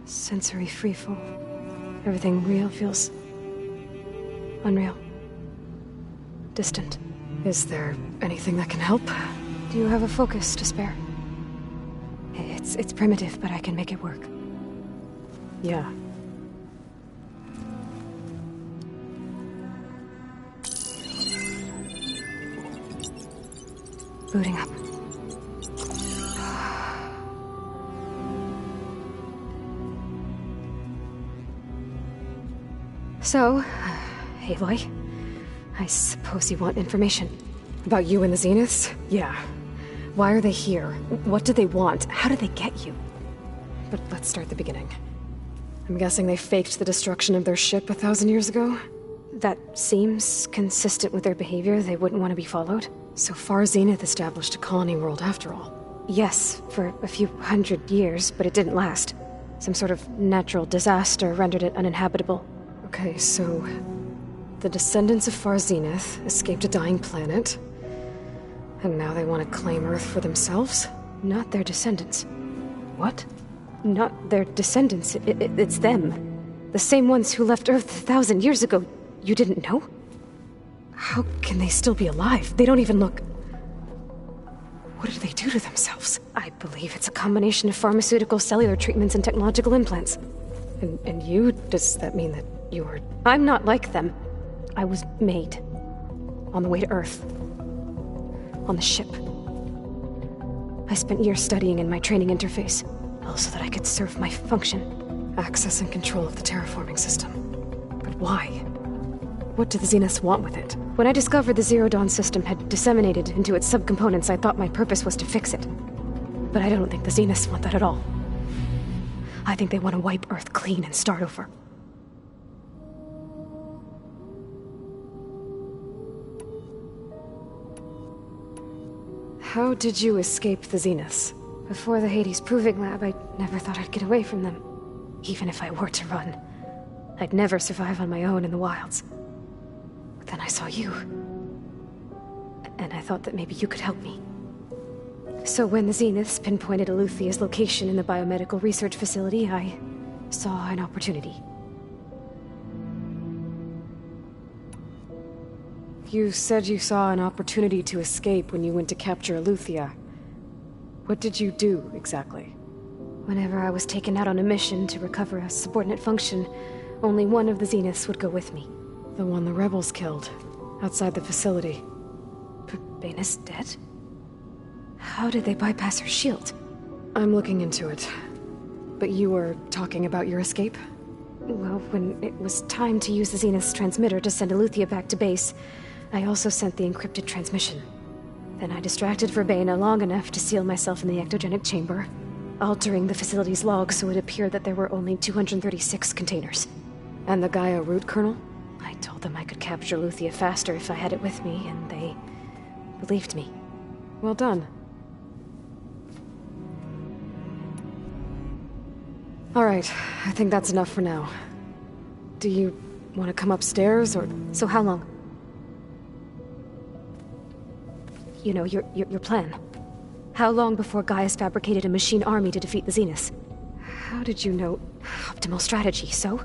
sensory freefall. Everything real feels unreal. Distant. Is there anything that can help? Do you have a focus to spare? It's primitive, but I can make it work. Yeah. Booting up. So, Aloy, I suppose you want information. About you and the Zeniths? Yeah. Why are they here? What do they want? How did they get you? But let's start at the beginning. I'm guessing they faked the destruction of their ship 1,000 years ago? That seems consistent with their behavior. They wouldn't want to be followed. So far, Zenith established a colony world after all. Yes, for a few hundred years, but it didn't last. Some sort of natural disaster rendered it uninhabitable. Okay, so the descendants of Far Zenith escaped a dying planet, and now they want to claim Earth for themselves? Not their descendants. What? Not their descendants. It's them. The same ones who left Earth 1,000 years ago. You didn't know? How can they still be alive? They don't even look... What did they do to themselves? I believe it's a combination of pharmaceutical, cellular treatments, and technological implants. And you? Does that mean that you were... I'm not like them. I was made. On the way to Earth. On the ship. I spent years studying in my training interface, all so that I could serve my function. Access and control of the terraforming system. But why? What do the Zeniths want with it? When I discovered the Zero Dawn system had disseminated into its subcomponents, I thought my purpose was to fix it. But I don't think the Zeniths want that at all. I think they want to wipe Earth clean and start over. How did you escape the Zeniths? Before the Hades Proving Lab, I never thought I'd get away from them. Even if I were to run. I'd never survive on my own in the wilds. But then I saw you. And I thought that maybe you could help me. So when the Zeniths pinpointed Aletheia's location in the biomedical research facility, I saw an opportunity. You said you saw an opportunity to escape when you went to capture Aletheia. What did you do, exactly? Whenever I was taken out on a mission to recover a subordinate function, only one of the Zeniths would go with me. The one the rebels killed, outside the facility. Baina's dead? How did they bypass her shield? I'm looking into it. But you were talking about your escape? Well, when it was time to use the Zenith's transmitter to send Aletheia back to base, I also sent the encrypted transmission. Then I distracted Verbena long enough to seal myself in the ectogenic chamber, altering the facility's log so it appeared that there were only 236 containers. And the Gaia root kernel? I told them I could capture Aletheia faster if I had it with me, and they believed me. Well done. Alright, I think that's enough for now. Do you want to come upstairs, or... So how long? You know, your plan. How long before Gaia's fabricated a machine army to defeat the Zeniths? How did you know? Optimal strategy, so?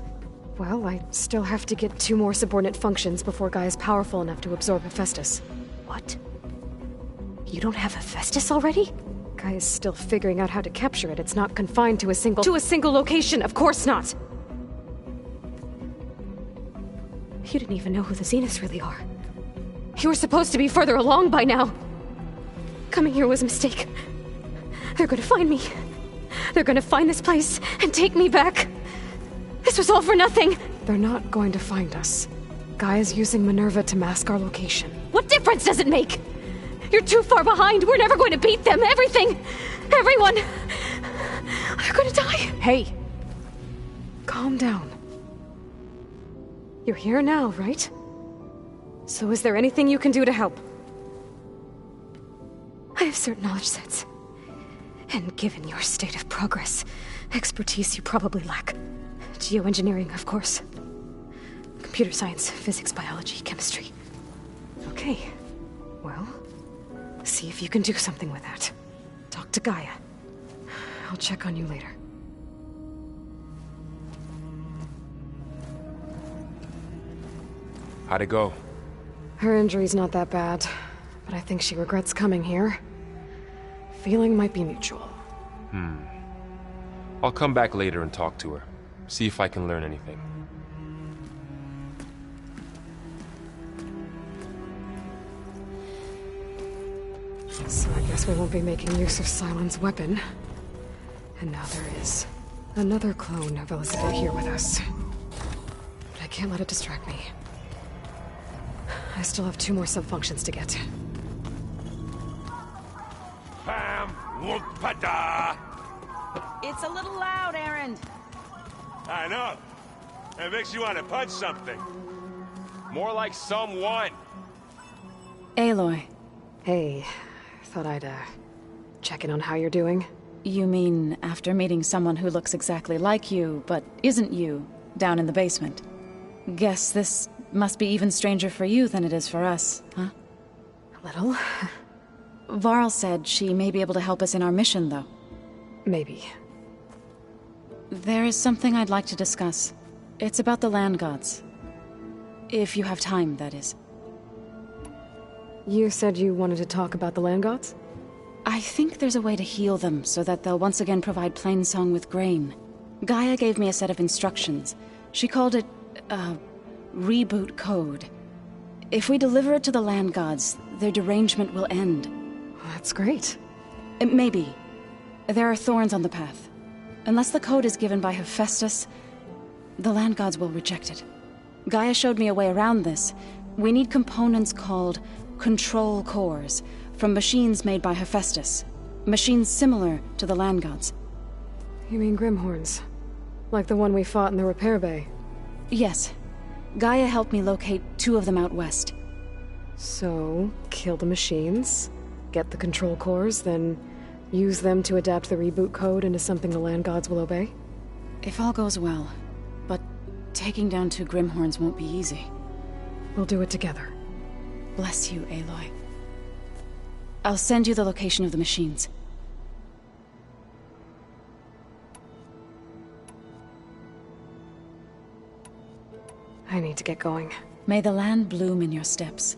Well, I still have to get 2 more subordinate functions before Gaia's powerful enough to absorb Hephaestus. What? You don't have Hephaestus already? Gaia's still figuring out how to capture it. It's not confined to a single location, of course not! You didn't even know who the Zeniths really are. You were supposed to be further along by now! Coming here was a mistake. They're gonna find me. They're gonna find this place and take me back. This was all for nothing! They're not going to find us. Gaia's using Minerva to mask our location. What difference does it make? You're too far behind. We're never going to beat them. Everything. Everyone. They're gonna die. Hey. Calm down. You're here now, right? So is there anything you can do to help? I have certain knowledge sets. And given your state of progress, expertise you probably lack. Geoengineering, of course. Computer science, physics, biology, chemistry. Okay. Well, see if you can do something with that. Talk to Gaia. I'll check on you later. How'd it go? Her injury's not that bad, but I think she regrets coming here. Feeling might be mutual. I'll come back later and talk to her. See if I can learn anything. So I guess we won't be making use of Sylens' weapon. And now there is another clone of Elizabeth here with us. But I can't let it distract me. I still have 2 more sub-functions to get. Pam Wumpada! It's a little loud, Aaron. I know. It makes you want to punch something. More like someone. Aloy. Hey, thought I'd, check in on how you're doing. You mean after meeting someone who looks exactly like you, but isn't you, down in the basement? Guess this must be even stranger for you than it is for us, huh? A little. Varl said she may be able to help us in our mission, though. Maybe. There is something I'd like to discuss. It's about the land gods. If you have time, that is. You said you wanted to talk about the land gods? I think there's a way to heal them so that they'll once again provide Plainsong with grain. Gaia gave me a set of instructions. She called it, reboot code. If we deliver it to the land gods, their derangement will end. That's great. Maybe. There are thorns on the path. Unless the code is given by Hephaestus, the land gods will reject it. Gaia showed me a way around this. We need components called control cores, from machines made by Hephaestus. Machines similar to the land gods. You mean Grimhorns? Like the one we fought in the repair bay? Yes. Gaia helped me locate 2 of them out west. So, kill the machines, get the control cores, then use them to adapt the reboot code into something the land gods will obey? If all goes well. But taking down 2 Grimhorns won't be easy. We'll do it together. Bless you, Aloy. I'll send you the location of the machines. I need to get going. May the land bloom in your steps.